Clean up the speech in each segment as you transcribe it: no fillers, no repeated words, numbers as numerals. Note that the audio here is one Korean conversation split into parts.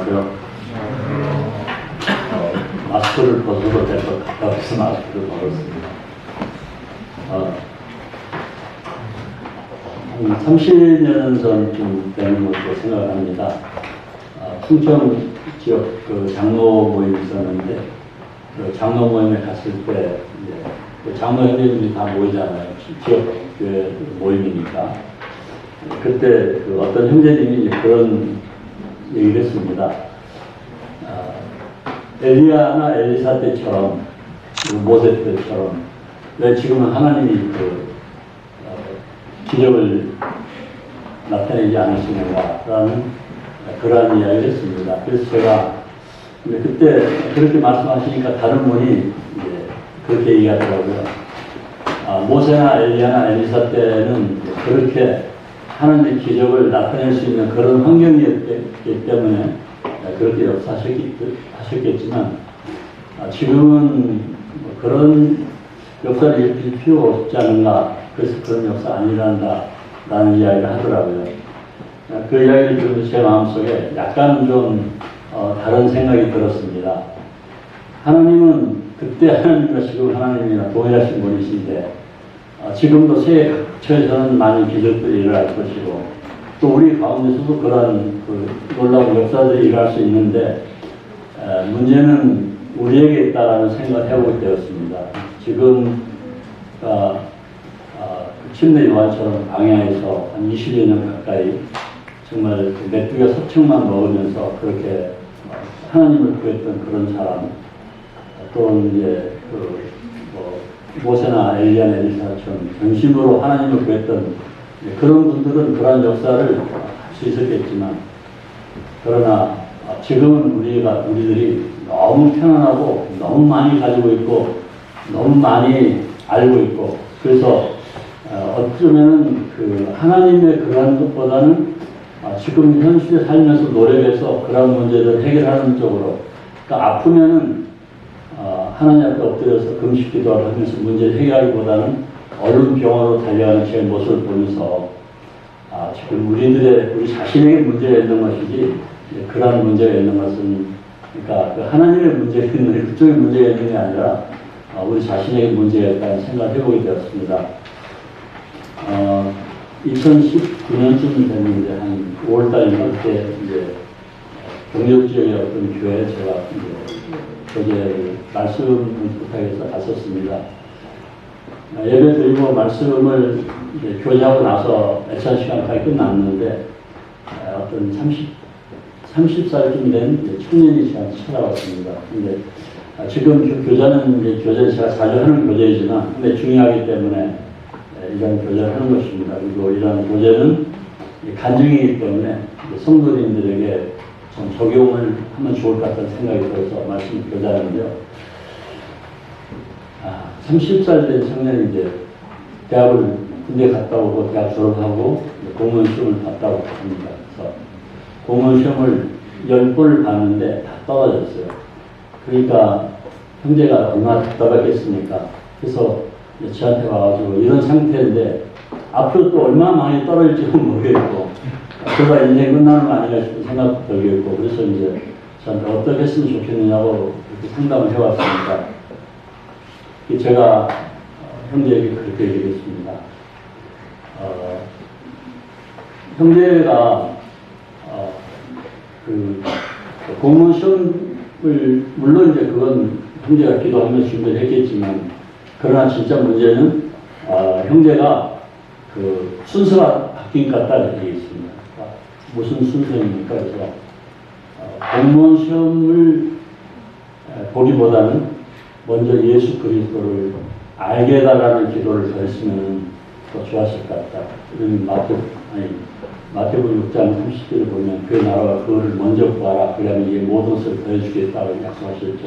안녕하세요. 마스크를 벗어도 될 것 같아서 마스크를 벗었습니다. 한 30년 전쯤 되는 것으로 생각을 합니다. 충청 지역 그 장로 모임이 있었는데, 그 장로 모임에 갔을 때, 이제 장로 형제들이 다 모이잖아요. 지역 교회 모임이니까. 그때 그 어떤 형제님이 그런 얘기를 했습니다. 엘리야나 엘리사 때처럼, 모세 때처럼, 왜 지금은 하나님이 기적을 나타내지 않으시는가라는 그러한 이야기를 했습니다. 그래서 제가 그때 그렇게 말씀하시니까 다른 분이 이제 그렇게 얘기하더라고요. 모세나 엘리야나 엘리사 때는 그렇게 하나님의 기적을 나타낼 수 있는 그런 환경이었기 때문에 그렇게 역사하셨겠지만 지금은 그런 역사를 일으킬 필요가 없지 않은가, 그래서 그런 역사 안 일어난다 라는 이야기를 하더라고요. 그 이야기를 들으면서 제 마음속에 약간 좀 다른 생각이 들었습니다. 하나님은 그때 하나님과 지금 하나님이나 동일하신 분이신데 지금도 세계 각처에서는 많은 기적들이 일어날 것이고 또 우리 가운데서도 그런 놀라운 역사들이 일어날 수 있는데 문제는 우리에게 있다라는 생각을 해보게 되었습니다. 지금 침례 요한처럼 광야에서 한 20여 년 가까이 정말 메뚜기가 서층만 먹으면서 그렇게 하나님을 구했던 그런 사람, 또는 이제 모세나 엘리야 엘리사처럼 전심으로 하나님을 구했던 그런 분들은 그러한 역사를 할 수 있었겠지만, 그러나 지금은 우리들이 너무 편안하고 너무 많이 가지고 있고 너무 많이 알고 있고, 그래서 어쩌면은 하나님의 그러한 것보다는 지금 현실에 살면서 노력해서 그런 문제를 해결하는 쪽으로, 그러니까 아프면은 하나님 앞에 엎드려서 금식 기도를 하면서 문제를 해결하기보다는 얼른 병원으로 달려가는 제 모습을 보면서 지금 우리 자신에게 문제가 있는 것이지 그러한 문제가 있는 것은, 그러니까 하나님의 문제가 있는, 그쪽에 문제가 있는 게 아니라 우리 자신에게 문제가 있다는 생각을 해보게 되었습니다. 2019년쯤 됐는데 한 5월달인가 그때 이제 경력 지역의 어떤 교회에 제가 이제 말씀을 부탁해서 갔었습니다. 예배 드리고 말씀을 이제 교제하고 나서 애찬 시간까지 끝났는데 어떤 30살쯤 된 청년이 저한테 찾아왔습니다. 근데 지금 교제는 이제 제가 자주 하는 교제이지만 근데 중요하기 때문에 이런 교제를 하는 것입니다. 그리고 이런 교제는 간증이기 때문에 성도님들에게 좀 적용을 하면 좋을 것 같다는 생각이 들어서 말씀 교제하는데요. 30살 된 청년이 이제 대학을 군대 갔다 오고 대학 졸업하고 공무원 시험을 봤다고 합니다. 그래서 공무원 시험을 10번을 봤는데 다 떨어졌어요. 그러니까 형제가 얼마나 답답하겠습니까? 그래서 저한테 와가지고 이런 상태인데 앞으로 또 얼마나 많이 떨어질지 모르겠고 그러다 인생 끝나는 거 아닌가 싶은 생각도 들겠고, 그래서 이제 저한테 어떻게 했으면 좋겠느냐고 그렇게 상담을 해왔습니다. 제가 형제에게 그렇게 얘기했습니다. 형제가 공무원 시험을 물론 이제 그건 형제가 기도하면서 준비를 했겠지만, 그러나 진짜 문제는 형제가 순서가 바뀐 것 같다 이렇게 얘기했습니다. 무슨 순서입니까? 그래서 공무원 시험을 보기보다는 먼저 예수 그리스도를 알게 해달라는 기도를 더 했으면 더 좋았을 것 같다. 이런 마태복음 6장 30절을 보면 그 나라와 그거를 먼저 구하라. 그러면 이게 모든 것을 더해주겠다고 약속하셨죠.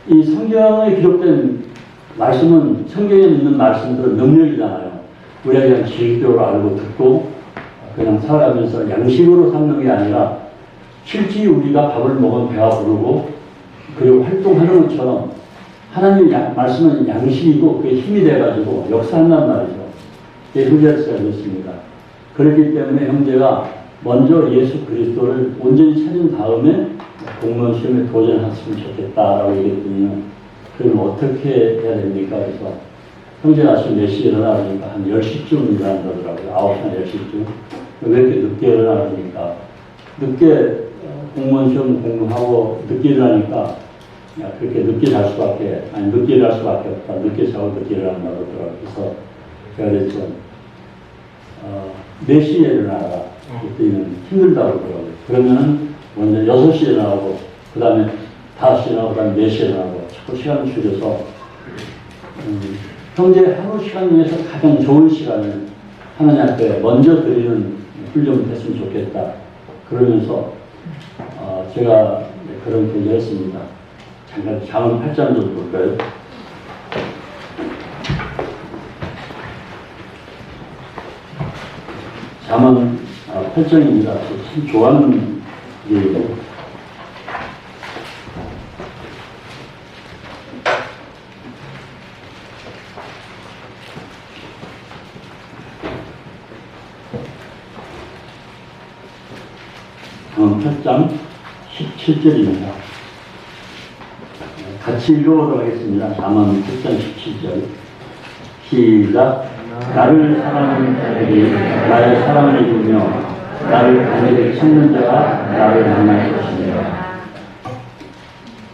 이 성경에 기록된 말씀은, 성경에 있는 말씀들은 능력이잖아요. 우리가 그냥 지식적으로 알고 듣고 그냥 살아가면서 양식으로 삼는 게 아니라 실제 우리가 밥을 먹으면 배가 부르고 그리고 활동하는 것처럼 하나님 말씀은 양식이고 그게 힘이 돼가지고 역사한단 말이죠. 그게 형제가 믿습니다. 그렇기 때문에 형제가 먼저 예수 그리스도를 온전히 찾은 다음에 공무원 시험에 도전했으면 좋겠다라고 얘기했더니 그럼 어떻게 해야 됩니까? 그래서 형제 아침 몇 시에 일어나 그러니까 한 10시쯤 일어난다더라고요. 9시나 10시쯤. 왜 이렇게 늦게 일어나 그러니까 늦게 공무원 시험 공부하고 늦게 일어나니까 야, 그렇게 늦게 잘 수밖에, 아니 늦게 일어날 수밖에 없다. 늦게 자고 늦게 일어난다고 그러더라고요. 그래서 제가 그랬죠. 4시에 일어나라. 그때는 힘들다고 그러더라고요. 그러면은 먼저 6시에 일어나고, 그 다음에 5시에 일어나고, 그 다음에 4시에 일어나고, 자꾸 시간을 줄여서, 현재 하루 시간 중에서 가장 좋은 시간을 하나님 앞에 먼저 드리는 훈련을 했으면 좋겠다. 그러면서, 제가 그런 얘기를 했습니다. 잠깐 잠언 8장 좀 볼까요? 잠언 8장입니다. 참 좋아하는 얘기예요. 잠언 8장 17절입니다. 같이 읽어보도록 하겠습니다. 잠언 8장 17절. 시작. 나를 사랑하는 자들이 나의 사랑을 입으며 나를 간절히 찾는 자가 나를 만날 것입니다.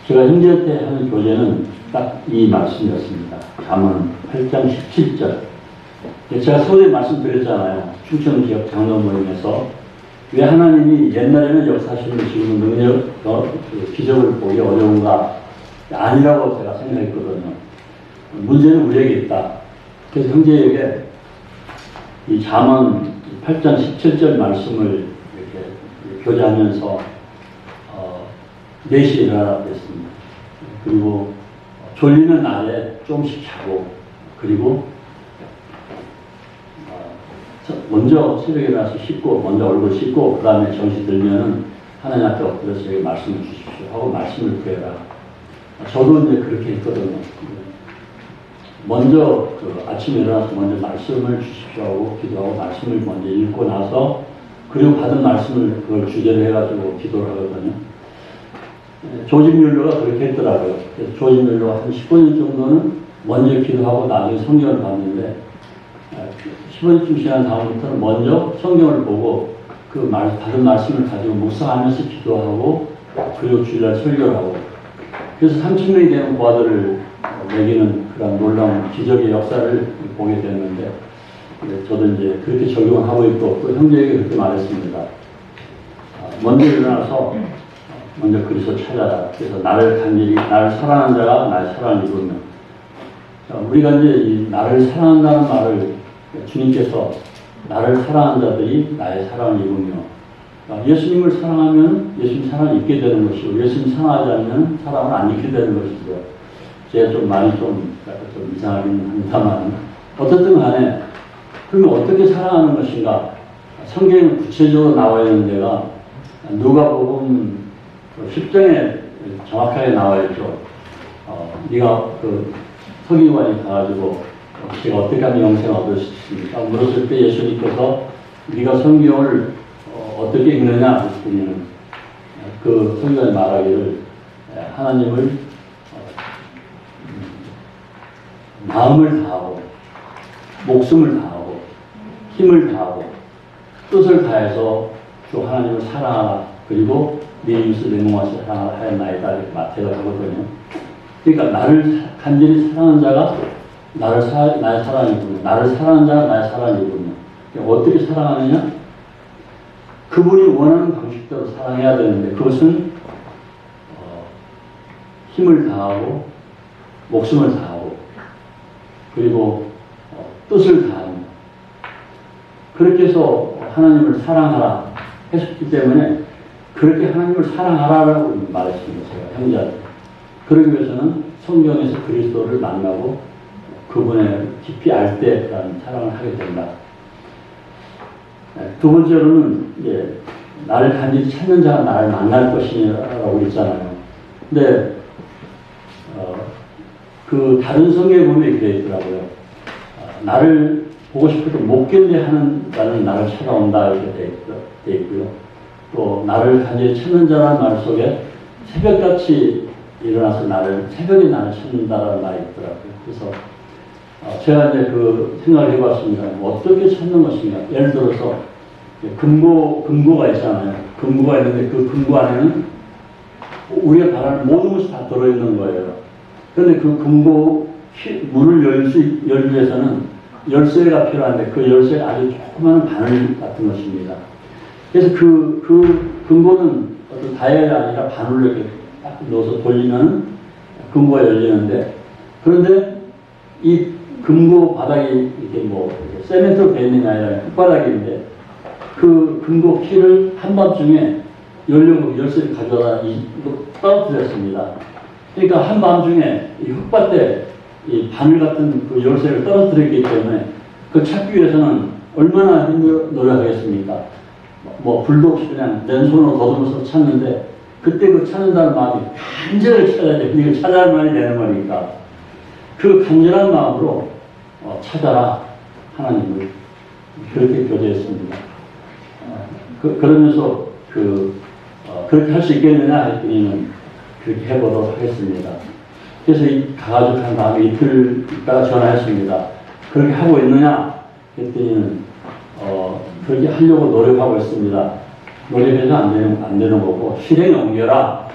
제가 형제한테 하는 교제는 딱 이 말씀이었습니다. 잠언 8장 17절. 제가 서두에 말씀드렸잖아요. 충청 지역 장로 모임에서 왜 하나님이 옛날에는 역사하시는 지금은 능력, 기적을 보기 어려운가? 아니라고 제가 생각했거든요. 문제는 우리에게 있다. 그래서 형제에게 이 잠언 8장 17절 말씀을 이렇게 교제하면서 4시에 일어나라고 했습니다. 그리고 졸리는 날에 조금씩 자고, 그리고 먼저 새벽에 일어나서 씻고, 먼저 얼굴 씻고, 그 다음에 정신 들면은 하나님 앞에 엎드려서 저에게 말씀을 주십시오 하고 말씀을 구해라. 저도 이제 그렇게 했거든요. 먼저 아침에 일어나서 먼저 말씀을 주십시오 하고 기도하고 말씀을 먼저 읽고 나서 그리고 받은 말씀을 그걸 주제로 해가지고 기도를 하거든요. 조지 뮬러가 그렇게 했더라고요. 그래서 조지 뮬러가 한 15년 정도는 먼저 기도하고 나중에 성경을 봤는데 15년쯤 지난 다음부터는 먼저 성경을 보고 그 받은 말씀을 가지고 묵상하면서 기도하고 그리고 주일날 설교를 하고 그래서 3,000명이 되는 부하들을 매기는 그런 놀라운 기적의 역사를 보게 됐는데 저도 이제 그렇게 적용을 하고 있고 또 형제에게 그렇게 말했습니다. 먼저 일어나서 먼저 그리스도 찾아라. 그래서 나를 사랑하는 자가 나의 사랑을 입으며 우리가 이제 이 나를 사랑한다는 말을 주님께서 나를 사랑하는 자들이 나의 사랑을 입으며 예수님을 사랑하면 예수님 사랑을 입게 되는 것이고 예수님 사랑하지 않으면 사랑을 안 입게 되는 것이죠. 제가 좀 말이 좀 이상하긴 합니다만 어떻든 간에 그러면 어떻게 사랑하는 것인가? 성경에 구체적으로 나와 있는 데가 누가복음 10장에 정확하게 나와 있죠. 네가 그 서기관이 가가지고 제가 어떻게 하면 영생을 얻을 수 있습니까? 물었을 때 예수님께서 네가 성경을 어떻게 읽느냐 했더니 그 서기관이 말하기를 하나님을 마음을 다하고 목숨을 다하고 힘을 다하고 뜻을 다해서 주 하나님을 사랑하라. 그리고 네 이웃을 내 몸같이 사랑하라 하였나이다. 이렇게 대답하거든요. 그러니까 나를 간절히 사랑하는 자가 나의 사랑이군요. 나를 사랑하는 자가 나의 사랑이군요. 그러니까 어떻게 사랑하느냐? 그분이 원하는 방식대로 사랑해야 되는데 그것은 힘을 다하고 목숨을 다하고 그리고 뜻을 다합니다. 그렇게 해서 하나님을 사랑하라 했기 때문에 그렇게 하나님을 사랑하라라고 말했습니다. 제가 형제한테. 그러기 위해서는 성경에서 그리스도를 만나고 그분의 깊이 알 때 그런 사랑을 하게 된다. 두 번째로는 이제 나를 간절히 찾는 자가 나를 만날 것이라고 있잖아요. 근데 그 다른 성경에 보면 이렇게 있더라고요. 나를 보고 싶어도 못 견뎌하는 나를 찾아온다 이렇게 돼 있고요. 또 나를 간절히 찾는 자라는 말 속에 새벽같이 일어나서 새벽에 나를 찾는다라는 말이 있더라고요. 그래서 제가 이제 그 생각을 해봤습니다. 어떻게 찾는 것인가? 예를 들어서 금고가 있잖아요. 금고가 있는데 그 금고 안에는 우리가 바라는 모든 것이 다 들어있는 거예요. 그런데 그 금고 문을 열기 위해서는 열쇠가 필요한데 그 열쇠가 아주 조그마한 바늘 같은 것입니다. 그래서 그 금고는 어떤 다이얼이 아니라 바늘로 이렇게 딱 넣어서 돌리면 금고가 열리는데, 그런데 이 금고 바닥이 이렇게 세멘트로 되어 있는 게 아니라 흙바닥인데 그 금고 키를 한밤중에 열려고 열쇠를 가져다 떨어뜨렸습니다. 그러니까 한밤중에 이 흙밭에 이 바늘 같은 그 열쇠를 떨어뜨렸기 때문에 그 찾기 위해서는 얼마나 노력하겠습니까? 불도 없이 그냥 맨손으로 더듬어서 찾는데, 그때 그 찾는다는 마음이 간절히 찾아야 돼. 이걸 찾아야만이 되는 거니까. 그 간절한 마음으로 찾아라 하나님을 그렇게 교제했습니다. 그러면서 그렇게 할 수 있겠느냐 했더니는 그렇게 해보도록 하겠습니다. 그래서 가가지고 한 다음에 이틀 있다가 전화했습니다. 그렇게 하고 있느냐 했더니는 그렇게 하려고 노력하고 있습니다. 노력해서 안 되는 거고 실행에 옮겨라.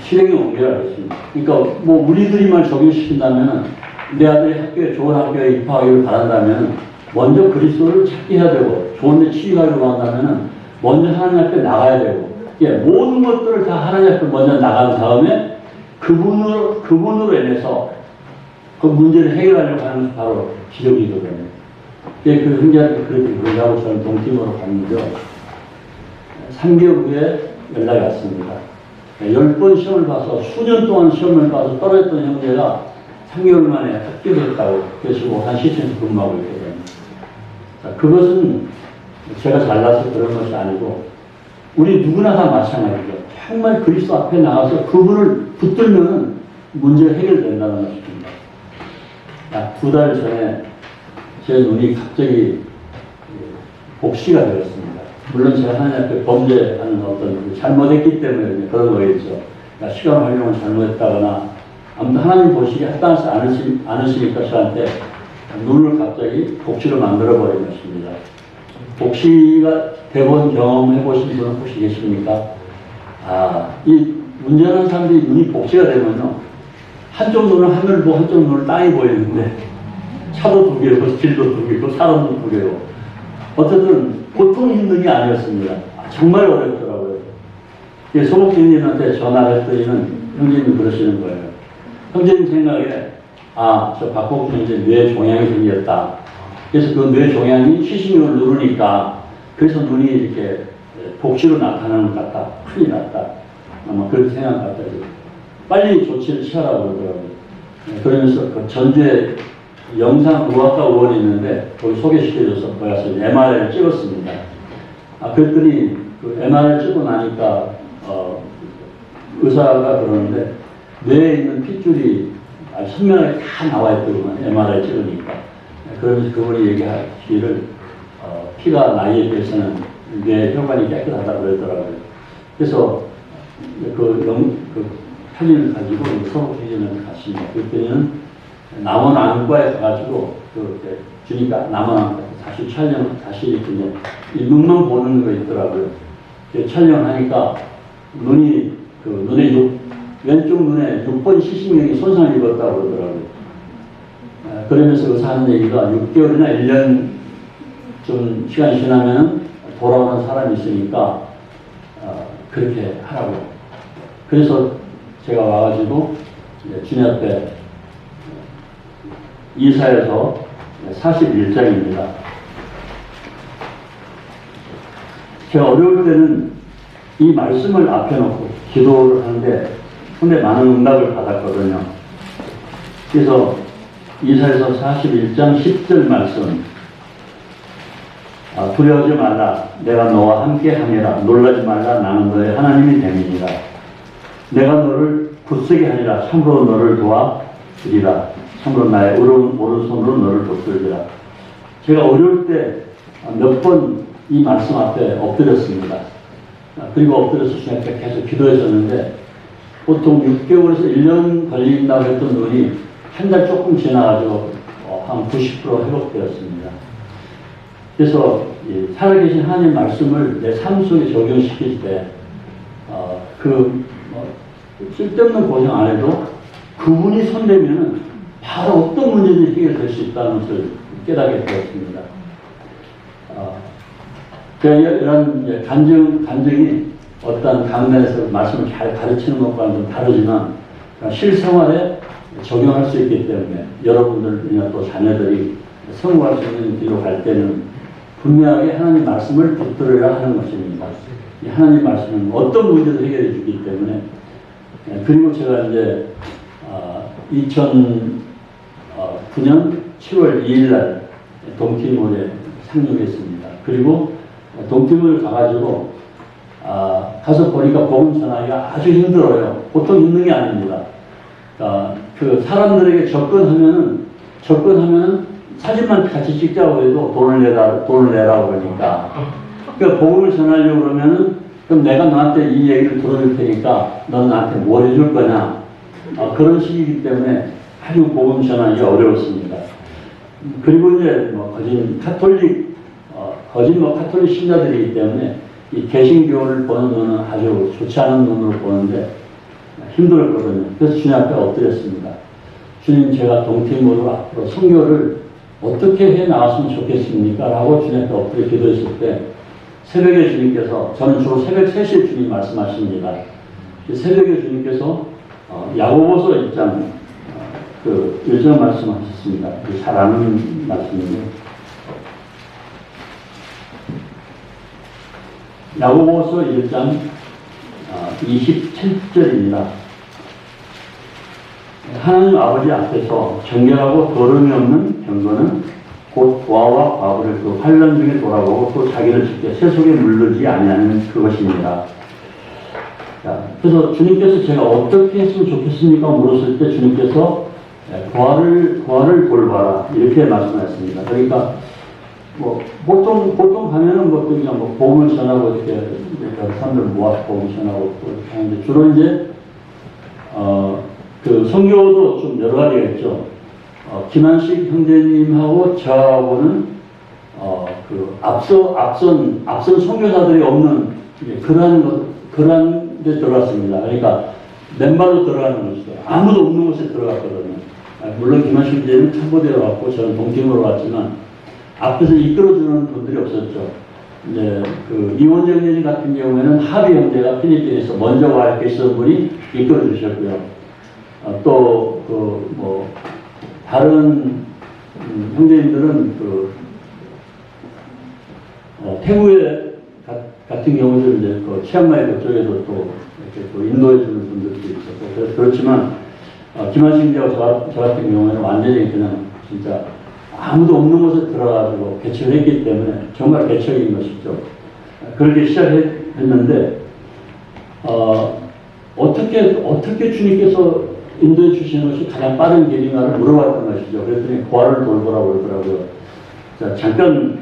실행에 옮겨라 했습니다. 그러니까 우리들이만 적용시킨다면, 내 아들이 좋은 학교에 입학하기를 바란다면 먼저 그리스도를 찾게 해야 되고, 좋은 데 취직하려고 한다면 먼저 하나님 앞에 나가야 되고, 모든 것들을 다 하나님 앞에 먼저 나간 다음에 그분으로 인해서 그 문제를 해결하려고 하는 것이 바로 기적이거든요. 그 형제한테 그렇게 얘기하고 저는 동팀으로 갔는데요. 3개월 후에 연락이 왔습니다. 10번 시험을 봐서, 수년 동안 시험을 봐서 떨어졌던 형제가 3개월 만에 합격했다고, 그래서 한 시청에서 근무하고 있거든요. 자, 그것은 제가 잘나서 그런 것이 아니고, 우리 누구나 다 마찬가지죠. 정말 그리스도 앞에 나가서 그분을 붙들면 문제가 해결된다는 것입니다. 2달 전에 제 눈이 갑자기 복시가 되었습니다. 물론 제가 하나님 앞에 범죄하는 잘못했기 때문에 그런 거겠죠. 시간 활용을 잘못했다거나, 아무튼 하나님 보시기에 합당하지 않으시니까 저한테 눈을 갑자기 복시로 만들어버린 것입니다. 복시가 대본 경험해 보신 분은 혹시 계십니까? 이 운전하는 사람들이 눈이 복시가 되면요, 한쪽 눈은 하늘을 보고 한쪽 눈은 땅이 보이는데, 차도 2개고 길도 2개고 사람도 2개고, 어쨌든 보통 힘든 게 아니었습니다. 정말 어렵더라고요. 소목주님한테 전화를 했더니는 형제님이 그러시는 거예요. 형제님 생각에 저 박복준 이제 뇌 종양이 생겼다. 그래서 그 뇌 종양이 시신경을 누르니까 그래서 눈이 이렇게 복시로 나타나는 것 같다. 큰일 났다. 아마 그렇게 생각했다. 빨리 조치를 취하라고 그러더라고요. 그러면서 그 전주에 영상의학과 의원이 있는데 거기 소개시켜줘서 거기 가서 MRI를 찍었습니다. 그랬더니 그 MRI를 찍고 나니까 의사가 그러는데 뇌에 있는 핏줄이 아주 선명하게 다 나와 있더구만, MRI 찍으니까. 그러면서 그분이 얘기하기를 피가 나이에 비해서는 뇌 혈관이 깨끗하다고 그러더라고요. 그래서 그 사진을 가지고 서로 사진을 갔습니다. 그랬더니는 남원 안과에 가가지고 그렇게 주니까 남원 안과 다시 다시 이렇게 이 눈만 보는 거 있더라고요. 촬영하니까 눈이 왼쪽 눈에 6번 시신경이 손상을 입었다고 그러더라고요. 그러면서 의사 하는 얘기가 6개월이나 1년 좀 시간이 지나면 돌아오는 사람이 있으니까 그렇게 하라고. 그래서 제가 와가지고 주님 앞에 이사에서 41장입니다. 제가 어려울 때는 이 말씀을 앞에 놓고 기도를 하는데 상당히 많은 응답을 받았거든요. 그래서 이사에서 41장 10절 말씀, 두려워하지 말라, 내가 너와 함께 함이라. 놀라지 말라, 나는 너의 하나님이 됨이니라. 내가 너를 굳세게 하리라. 참으로 너를 도와주리라. 참으로 나의 오른손으로 너를 붙들리라. 제가 어려울 때 몇 번 이 말씀 앞에 엎드렸습니다. 그리고 엎드려서 주님 앞에 계속 기도했었는데 보통 6개월에서 1년 걸린다고 했던 눈이 한 달 조금 지나가지고 한 90% 회복되었습니다. 그래서 살아계신 하나님 말씀을 내 삶 속에 적용시킬 때 쓸데없는 고생 안 해도 그분이 손대면은 바로 어떤 문제든지 해결될 수 있다는 것을 깨닫게 되었습니다. 이런 간증이 어떤 강단에서 말씀을 잘 가르치는 것과는 좀 다르지만 실생활에 적용할 수 있기 때문에 여러분들이나 또 자녀들이 성공할 수 있는 길로 갈 때는 분명하게 하나님 말씀을 붙들어야 하는 것입니다. 이 하나님 말씀은 어떤 문제도 해결해 주기 때문에 그리고 제가 이제 2009년 7월 2일 날 동티모르에 상륙했습니다. 그리고 동티모르 가가지고 가서 보니까 복음 전하기가 아주 힘들어요. 보통 힘든 게 아닙니다. 그 사람들에게 접근하면은 사진만 같이 찍자고 해도 돈을 내라고 그러니까. 그러니까 복음을 전하려고 그러면은 그럼 내가 너한테 이 얘기를 들어줄 테니까 넌 나한테 뭘 해줄 거냐. 그런 식이기 때문에 아주 복음 전하기가 어려웠습니다. 그리고 이제 카톨릭 신자들이기 때문에 이 개신교를 보는 눈은 아주 좋지 않은 눈으로 보는데 힘들었거든요. 그래서 주님 앞에 엎드렸습니다. 주님, 제가 동티모르 앞으로 선교를 어떻게 해 나갔으면 좋겠습니까? 라고 주님 앞에 엎드려 기도했을 때 새벽에 주님께서, 저는 주로 새벽 3시에 주님 말씀하십니다. 새벽에 주님께서 야고보서 1장 1장 말씀하셨습니다. 잘 아는 말씀인데 야고보서 1장 27절입니다. 하나님 아버지 앞에서 정결하고 더러움이 없는 경건은 곧 고아와 과부를 그 환란 중에 돌아보고 또 자기를 지켜 세속에 물르지 아니하는 그것입니다. 그래서 주님께서 제가 어떻게 했으면 좋겠습니까? 물었을 때 주님께서 고아를 돌봐라 이렇게 말씀하셨습니다. 그러니까 보통 가면은 그냥 복음을 전하고 이렇게 사람들 모아서 복음을 전하고 하는데 주로 이제 그 선교도 좀 여러 가지가 있죠. 김한식 형제님하고 저하고는 앞선 선교사들이 없는 그러한 데 들어갔습니다. 그러니까 맨발로 들어가는 것이죠. 아무도 없는 곳에 들어갔거든요. 물론 김한식 형제는 참고되어 왔고 저는 동팀으로 왔지만 앞에서 이끌어주는 분들이 없었죠. 이제 이원재 형제 같은 경우에는 하비 형제가 필리핀에서 먼저 와 계시던 분이 이끌어주셨고요. 다른 형제님들은 태국에 같은 경우는 이제 치앙마이 그쪽에서 또 이렇게 인도해주는 분들도 있었고, 그래서 그렇지만 김한식 형제와 저 같은 경우에는 완전히 그냥 진짜 아무도 없는 곳에 들어가지고 개척을 했기 때문에 정말 개척인 것이죠. 그렇게 시작했는데 어떻게 주님께서 인도해 주시는 것이 가장 빠른 길인가를 물어봤던 것이죠. 그랬더니 고아를 돌보라고 그러더라고요. 자, 잠깐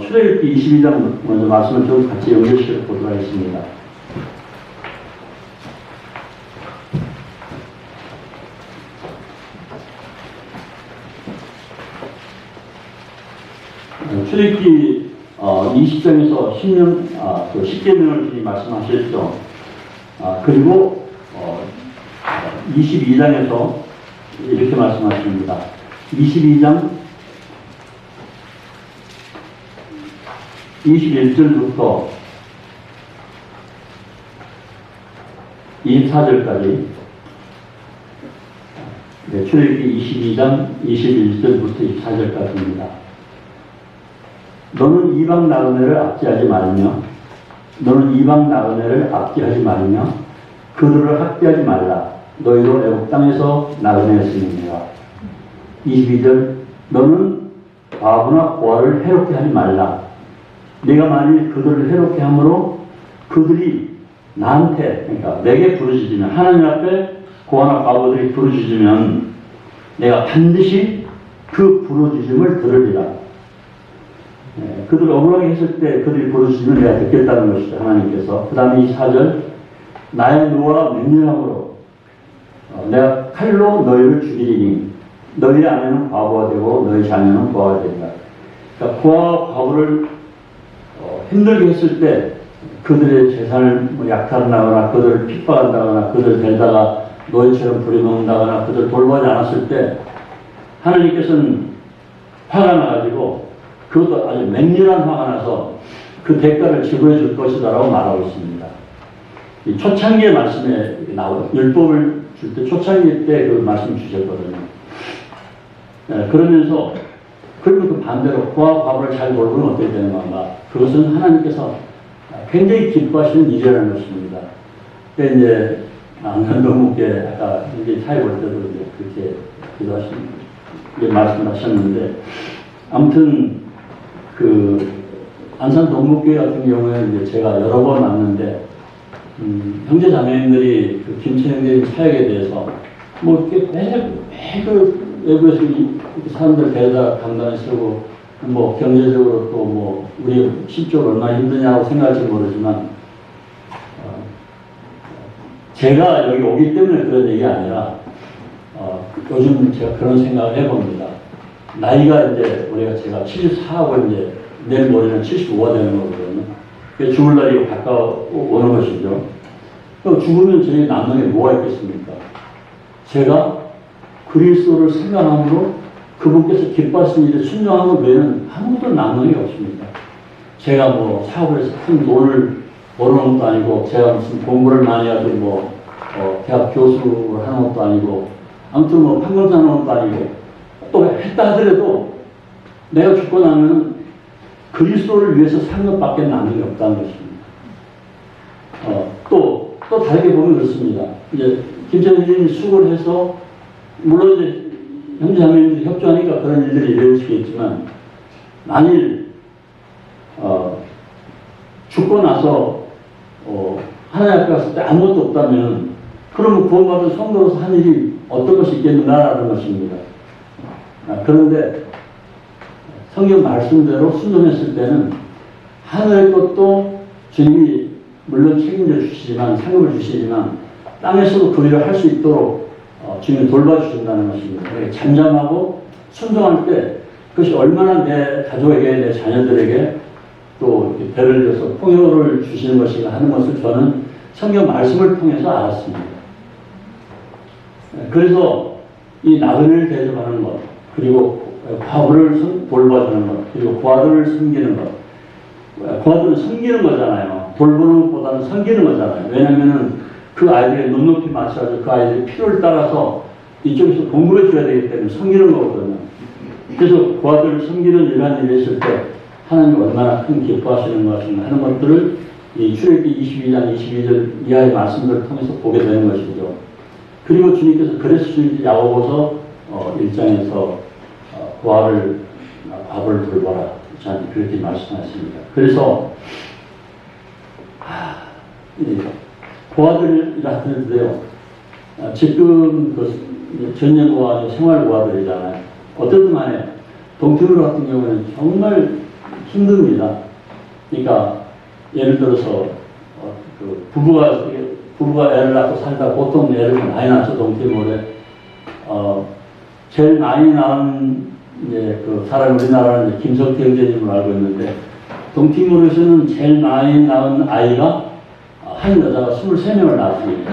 출애굽기 22장 먼저 말씀을 좀 같이 연결시켜 보도록 하겠습니다. 출애굽기 20장에서 10계명을 주님 말씀하셨죠. 그리고 22장에서 이렇게 말씀하십니다. 22장 21절부터 24절까지 출애굽기 22장 21절부터 24절까지입니다. 너는 이방 나그네를 압제하지 말며 그들을 학대하지 말라. 너희도 애국 땅에서 나그네였음이니라. 22절 너는 과부나 고아를 해롭게 하지 말라. 내가 만일 그들을 해롭게 함으로 그들이 나한테, 그러니까 내게 부르짖으면, 하나님 앞에 고아나 과부들이 부르짖으면 내가 반드시 그 부르짖음을 들으리라. 그들 억울하게 했을 때 그들이 부르시면 내가 듣겠다는 것이죠. 하나님께서. 그 다음에 이 4절 나의 노와 맹렬함으로 내가 칼로 너희를 죽이리니 너희 아내는 과부가 되고 너희 자녀는 부하가 된다. 그러니까 부하와 과부를 힘들게 했을 때 그들의 재산을 뭐 약탈한다거나 그들을 핍박한다거나 그들을 데려다가 노예처럼 부려먹는다거나 그들을 돌보지 않았을 때 하나님께서는 화가 나가지고 그것도 아주 맹렬한 화가 나서 그 대가를 지불해 줄 것이다라고 말하고 있습니다. 이 초창기의 말씀에 나오고 율법을 줄 때 초창기 때 그 말씀 주셨거든요. 그러면서 그리고 그 반대로 부와 과부를 잘 돌보면 어떻게 되는 건가? 그것은 하나님께서 굉장히 기뻐하시는 일이라는 것입니다. 근데 이제 안산동무께 아까 이제 차에 볼 때도 이제 그렇게 기도하신 말씀을 하셨는데 아무튼 그 안산동무교회 같은 경우에는 이제 제가 여러 번 왔는데 형제 자매님들이 그 김치 형제님 사역에 대해서 뭐 이렇게 매그 외부에서 사람들 데려다 강단에 쓰고 뭐 경제적으로 또 뭐 우리 실적으로 얼마나 힘드냐고 생각할지 모르지만 제가 여기 오기 때문에 그런 얘기 아니라 요즘 제가 그런 생각을 해봅니다. 나이가 이제 우리가 제가 74하고 이제 내일 모레는 75가 되는 거거든요. 죽을 날이 가까워오는 것이죠. 그럼 죽으면 저희 남는 게 뭐가 있겠습니까? 제가 그리스도를 생각함으로 그분께서 기뻐하시는 일에 순종한 것 외에는 아무것도 남는 게 없습니다. 제가 뭐 사업을 해서 큰 돈을 벌어놓은 것도 아니고 제가 무슨 공부를 많이 하고 뭐 대학 교수를 하는 것도 아니고 아무튼 뭐 판검사 하는 것도 아니고 또 했다 하더라도 내가 죽고 나면 그리스도를 위해서 산 것밖에 남는 게 없다는 것입니다. 또 다르게 보면 그렇습니다. 이제 김철민님이 수고를 해서 물론 이제 형제자매님들이 협조하니까 그런 일들이 이루어지겠지만 만일 죽고 나서 하나님 앞에 갔을 때 아무것도 없다면 그러면 구원받은 성도로서 한 일이 어떤 것이 있겠는가라는 것입니다. 그런데 성경 말씀대로 순종했을 때는 하늘의 것도 주님이 물론 책임져 주시지만 상급을 주시지만 땅에서도 그 일을 할 수 있도록 주님이 돌봐주신다는 것입니다. 잠잠하고 순종할 때 그것이 얼마나 내 가족에게 내 자녀들에게 또 배를 줘서 풍요를 주시는 것인가 하는 것을 저는 성경 말씀을 통해서 알았습니다. 그래서 이 나그네를 대접하는 것 그리고 과부를 돌봐주는 것 그리고 부하들을 섬기는 것 부하들은 섬기는 거잖아요. 돌보는 것보다는 섬기는 거잖아요. 왜냐하면 그 아이들의 눈높이 맞춰서 그 아이들의 필요를 따라서 이쪽에서 공부해 줘야 되기 때문에 섬기는 거거든요. 그래서 부하들을 섬기는 이러한 일을 했을 때 하나님 얼마나 큰 기뻐하시는 것인가 하는 것들을 이 출애굽기 22장 22절 이하의 말씀들을 통해서 보게 되는 것이죠. 그리고 주님께서 그래서 야고보서 1장에서 부하를 과부를 돌봐라 저한테 그렇게 말씀하십니다. 그래서 부하들이라 하는데요. 지금 그 전년부하 생활부하들이잖아요. 어쨌든 간에 동티브로 같은 경우는 정말 힘듭니다. 그러니까 예를 들어서 그 부부가 애를 낳고 살다 보통 애를 많이 낳죠. 동티브에 제일 많이 낳은 이제 그 사람 우리나라는 김석태 형제님을 알고 있는데 동티모르에서는 제일 많이 낳은 아이가 한 여자가 23명을 낳았습니다.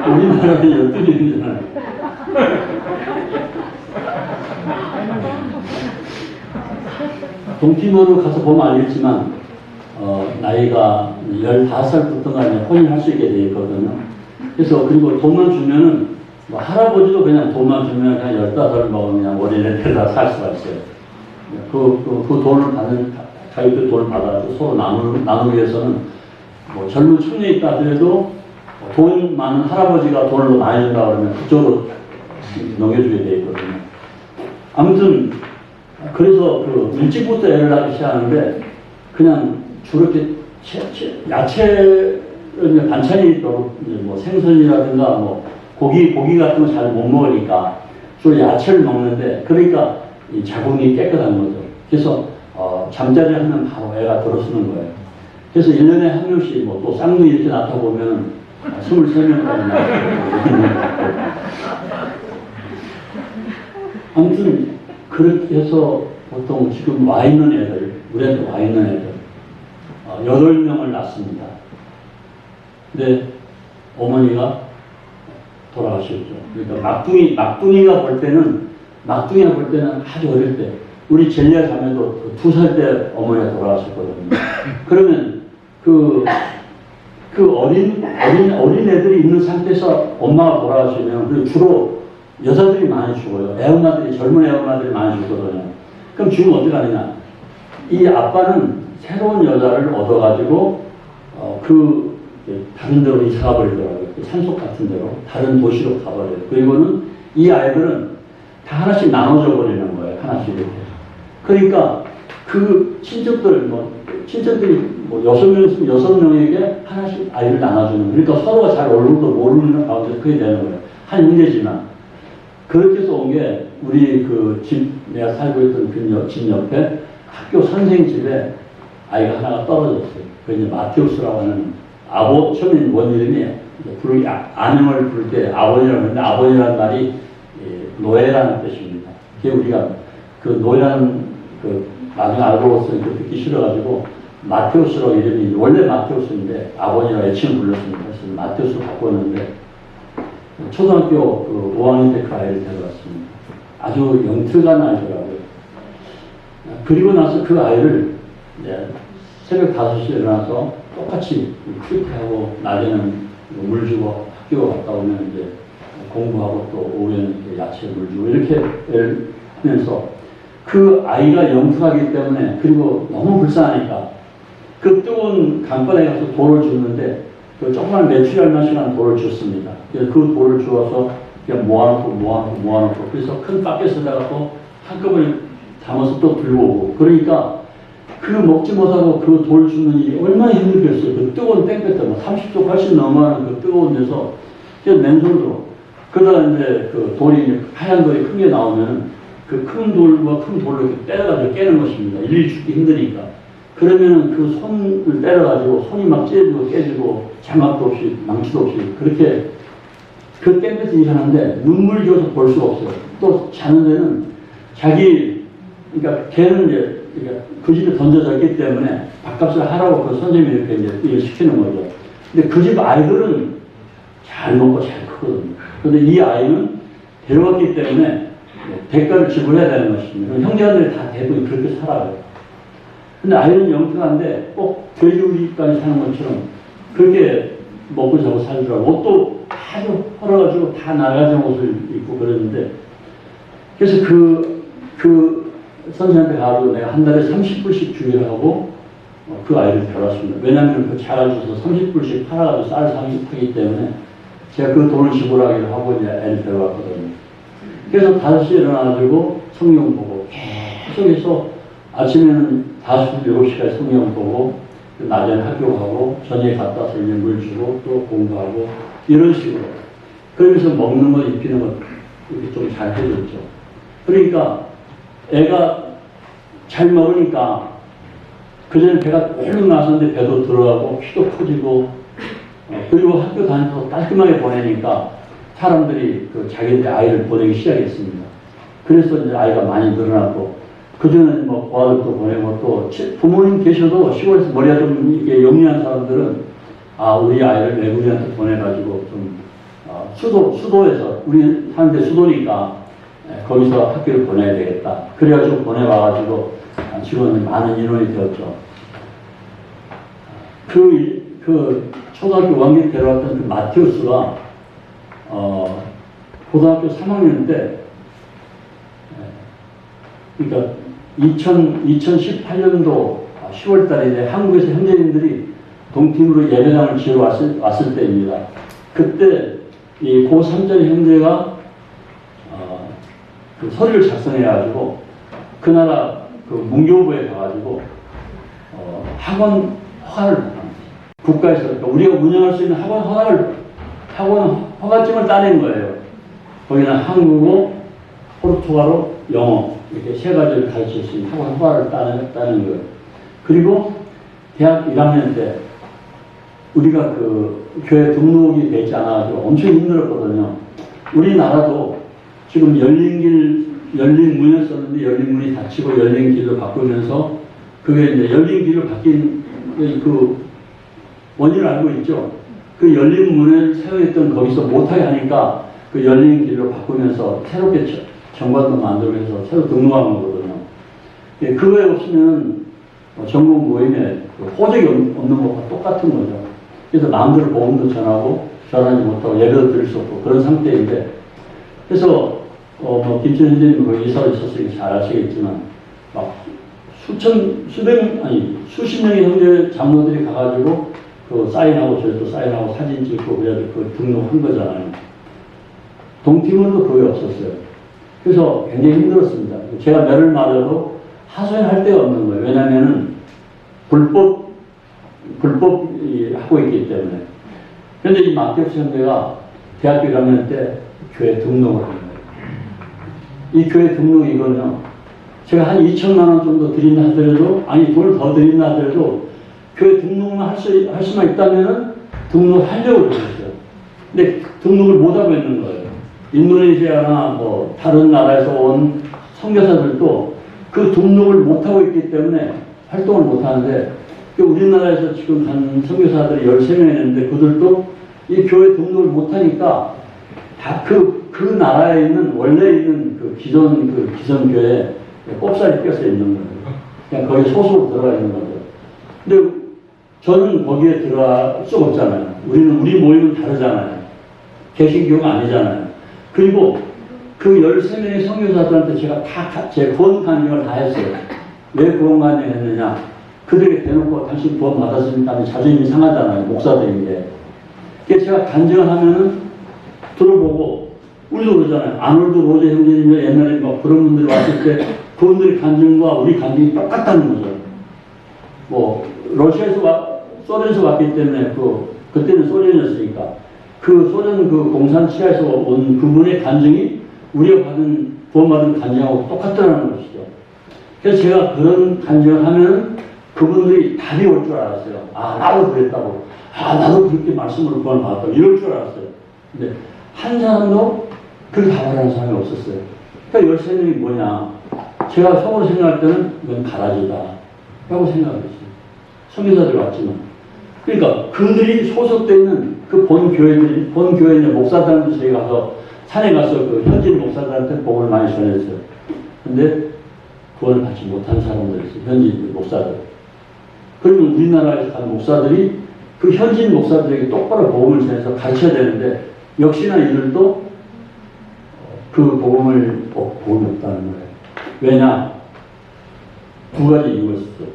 우리나라는 12명이잖아요. 동티모르 가서 보면 알겠지만 나이가 15살부터가 혼인할 수 있게 되어 있거든요. 그래서 그리고 돈만 주면은 뭐 할아버지도 그냥 돈만 주면 그냥 15살 먹으면 그냥 월인에 데려다 살 수가 있어요. 그 돈을 받는, 자기들 돈을 받아서 서로 나누기 위해서는 뭐 젊은 청년이 있다 하더라도 돈 많은 할아버지가 돈을 많이 준다 그러면 그쪽으로 넘겨주게 되어 있거든요. 아무튼, 그래서 그 일찍부터 애를 낳기 시작하는데 그냥 주로 이렇게 야채, 반찬이 또 뭐 생선이라든가 뭐 고기 같은 거 잘 못 먹으니까 주로 야채를 먹는데 그러니까 이 자궁이 깨끗한 거죠. 그래서 잠자리 하면 바로 애가 들어서는 거예요. 그래서 1년에 한 명씩 뭐 또 쌍둥이 이렇게 낳다 보면 23명까지 낳고 아무튼 그렇게 해서 보통 지금 와 있는 애들, 우리한테 와 있는 애들 8명을 낳습니다. 근데 어머니가 돌아가셨죠. 그러니까 막둥이가 볼 때는 아주 어릴 때, 우리 젤리아 자매도 2살 때 어머니가 돌아가셨거든요. 그러면 그 어린 애들이 있는 상태에서 엄마가 돌아가시면 주로 여자들이 많이 죽어요. 젊은 애엄마들이 많이 죽거든요. 그럼 죽으면 어떻게 하느냐? 이 아빠는 새로운 여자를 얻어가지고 다른 데로 이사 버리더라고요. 산속 같은 데로 다른 도시로 가버려요. 그리고는 이 아이들은 다 하나씩 나눠져 버리는 거예요. 하나씩 이렇게. 그러니까 그 친척들이 6명 있으면 6명에게 하나씩 아이를 나눠주는 거예요. 그러니까 서로가 잘 얼굴도 모르는 가운데 그게 되는 거예요. 한 형제지만. 그렇게 해서 온 게 우리 내가 살고 있던 집 옆에 학교 선생 집에 아이가 하나가 떨어졌어요. 그 이제 마테우스라고 하는 처음엔 원 이름이 아명을 부를 때 아버지라고 하는데 아버지라는 말이 노예라는 뜻입니다. 그게 우리가 그 노예라는 나중에 알고 듣기 싫어가지고 마테우스라고 이름이 원래 마테우스인데 아버지가 애칭을 불렀습니다. 그래서 마테우스로 바꿨는데 초등학교 5학년 때 그 아이를 데려왔습니다. 아주 영특한 아이더라고요. 그리고 나서 그 아이를 새벽 5시에 일어나서 똑같이 큐티하고 낮에는 물 주고 학교 갔다 오면 이제 공부하고 또 오후에는 야채 물 주고 이렇게 하면서 그 아이가 영특하기 때문에 그리고 너무 불쌍하니까 그 뜨거운 강바닥에 가서 돌을 줍는데 그 조그만 매출이 얼마씩한 돌을 줬습니다. 그래서 그 돌을 주어서 그냥 모아놓고 그래서 큰 바켓에다가 또 한꺼번에 담아서 또 들고 오고 그러니까 그 먹지 못하고 그 돌 줍는 일이 얼마나 힘들겠어요. 그 뜨거운 땡볕에 30도 훨씬 넘어가는 그 뜨거운 데서 그냥 맨손으로 그러다 이제 그 돌이 하얀 돌이 큰 게 나오면 그 큰 돌과 큰 돌로 이렇게 때려가지고 깨는 것입니다. 일일이 죽기 힘드니까. 그러면 그 손을 때려가지고 손이 막 찢어지고 깨지고 장갑도 없이 망치도 없이 그렇게 그 땡볕에 일하는데 눈물 지어서 볼 수가 없어요. 또 자는 데는 그러니까 걔는 이제 그 집에 던져져 있기 때문에 밥값을 하라고 그 선생님이 이렇게 이제 일을 시키는 거죠. 근데 그 집 아이들은 잘 먹고 잘 크거든요. 그런데 이 아이는 데려왔기 때문에 대가를 지불해야 되는 것입니다. 형제들이 다 대부분 그렇게 살아요. 근데 아이는 영특한데 꼭 돼지우리까지 사는 것처럼 그렇게 먹고 자고 살더라고. 옷도 아주 헐어가지고 다 나가진 옷을 입고 그랬는데 그래서 그 선생님한테 가서 내가 한 달에 30불씩 주기로 하고 그 아이를 데려왔습니다. 왜냐하면 그 차를 줘서 30불씩 팔아가지고 쌀을 사기 때문에 제가 그 돈을 지불하기로 하고 이제 애를 데려왔거든요. 그래서 5시에 일어나가지고 성경 보고 계속해서 아침에는 5시부터 7시까지 성경 보고 낮에는 학교 가고 저녁에 갔다 와서 이제 물 주고 또 공부하고 이런 식으로 그러면서 먹는 것 입히는 것 이렇게 좀 잘 해줬죠. 그러니까 애가 잘 먹으니까 그전에 배가 쭉 나왔는데 배도 들어가고 키도 커지고 그리고 학교 다니면서 깔끔하게 보내니까 사람들이 자기들 아이를 보내기 시작했습니다. 그래서 이제 아이가 많이 늘어났고 그전에 뭐 고아들도 보내고 또 부모님 계셔도 시골에서 머리가 좀 이렇게 영리한 사람들은 우리 아이를 외국인한테 보내가지고 좀 수도에서 우리 사는데 수도니까 거기서 학교를 보내야 되겠다. 그래가지고 보내와가지고 지금 많은 인원이 되었죠. 그 초등학교 5학년 데려왔던 그 마테우스가 고등학교 3학년 때 그러니까 2018년도 10월 달에 이제 한국에서 형제님들이 동팀으로 예배당을 지으러 왔을 때입니다. 그때 이 고3짜리 형제가 그 서류를 작성해가지고 그 나라 그 문교부에 가가지고 학원 허가를 받았습니다. 국가에서 그러니까 우리가 운영할 수 있는 학원 허가증을 따낸 거예요. 거기는 한국어, 포르투갈어, 영어 이렇게 세 가지를 가르쳤으니 하고 허가를 따는 거예요. 그리고 대학 1학년 때 우리가 그 교회 등록이 되지 않아가지고 엄청 힘들었거든요. 우리나라도 지금 열린 문이었었는데 열린 문이 닫히고 열린 길로 바꾸면서 그게 이제 열린 길로 바뀐 그 원인을 알고 있죠. 그 열린 문을 사용했던 거기서 못하게 하니까 그 열린 길로 바꾸면서 새롭게 정관도 만들면서 새로 등록한 거거든요. 예, 그거에 없으면 전국 모임에 호적이 없는 것과 똑같은 거죠. 그래서 마음대로 복음도 전하고 전하지 못하고 예배도 드릴 수 없고 그런 상태인데, 그래서 김천 선생님 거기 이사로 있었으니까 잘 아시겠지만 막 수십 명의 형제 장로들이 가가지고 그 사인하고 저희도 사인하고 사진 찍고 그래가지고 그 등록한 거잖아요. 동티몬도 그게 없었어요. 그래서 굉장히 힘들었습니다. 제가 매를 맞아도 하소연할 데가 없는 거예요. 왜냐면은 불법 하고 있기 때문에. 그런데 이 막대엽 선배가 대학교 1학년 때 교회 등록을 한 거예요. 이 교회 등록 이거는요, 제가 한 2천만 원 정도 드린다 하더라도, 아니 돈을 더 드린다 하더라도 교회 등록만 할 수만 있다면은 등록하려고 그랬어요. 근데 등록을 못하고 있는 거예요. 인도네시아나 뭐 다른 나라에서 온 선교사들도 그 등록을 못하고 있기 때문에 활동을 못하는데, 우리나라에서 지금 간 선교사들이 13명 있는데 그들도 이 교회 등록을 못하니까 다 그 나라에 있는 원래 있는 그 기성교회에 꼽살이 껴서 있는 거예요. 그냥 거기 소속으로 들어가 있는 거죠. 근데 저는 거기에 들어갈 수 없잖아요. 우리 모임은 다르잖아요. 개신교가 아니잖아요. 그리고 그 13명의 선교사들한테 제가 제 구원 간증을 다 했어요. 왜 구원 간증을 했느냐? 그들에게 대놓고 당신 구원 받았습니까? 하면 자존심이 상하잖아요. 목사들인데. 그래서 제가 간증을 하면은 들어보고, 우리도 그러잖아요. 아놀드 로제 형제님이 옛날에 막 그런 분들이 왔을 때 그분들의 간증과 우리 간증이 똑같다는 거죠. 뭐, 소련에서 왔기 때문에 그때는 소련이었으니까 그 소련 그 공산치하에서 온 그분의 간증이 우리가 구원받은 간증하고 똑같다는 것이죠. 그래서 제가 그런 간증을 하면 그분들이 답이 올 줄 알았어요. 아, 나도 그랬다고. 아, 나도 그렇게 말씀으로 구원을 받았다고. 이럴 줄 알았어요. 근데 한 사람도 그렇게 답하라는 사람이 없었어요. 그러니까 13명이 뭐냐. 제가 속으로 생각할 때는 이건 가라지다 라고 생각했어요. 선교사들이 왔지만. 그러니까 그들이 소속되어 있는 그 본 교회 있는 목사들한테 저희 가서 산에 가서 그 현지 목사들한테 복음을 많이 전했어요. 근데 구원을 받지 못한 사람들이 있어요. 현지 목사들. 그러면 우리나라에서 간 목사들이 그 현지인 목사들에게 똑바로 복음을 전해서 가르쳐야 되는데, 역시나 이들도 그 복음이 없다는 거예요. 왜냐? 두 가지 이유가 있었어요.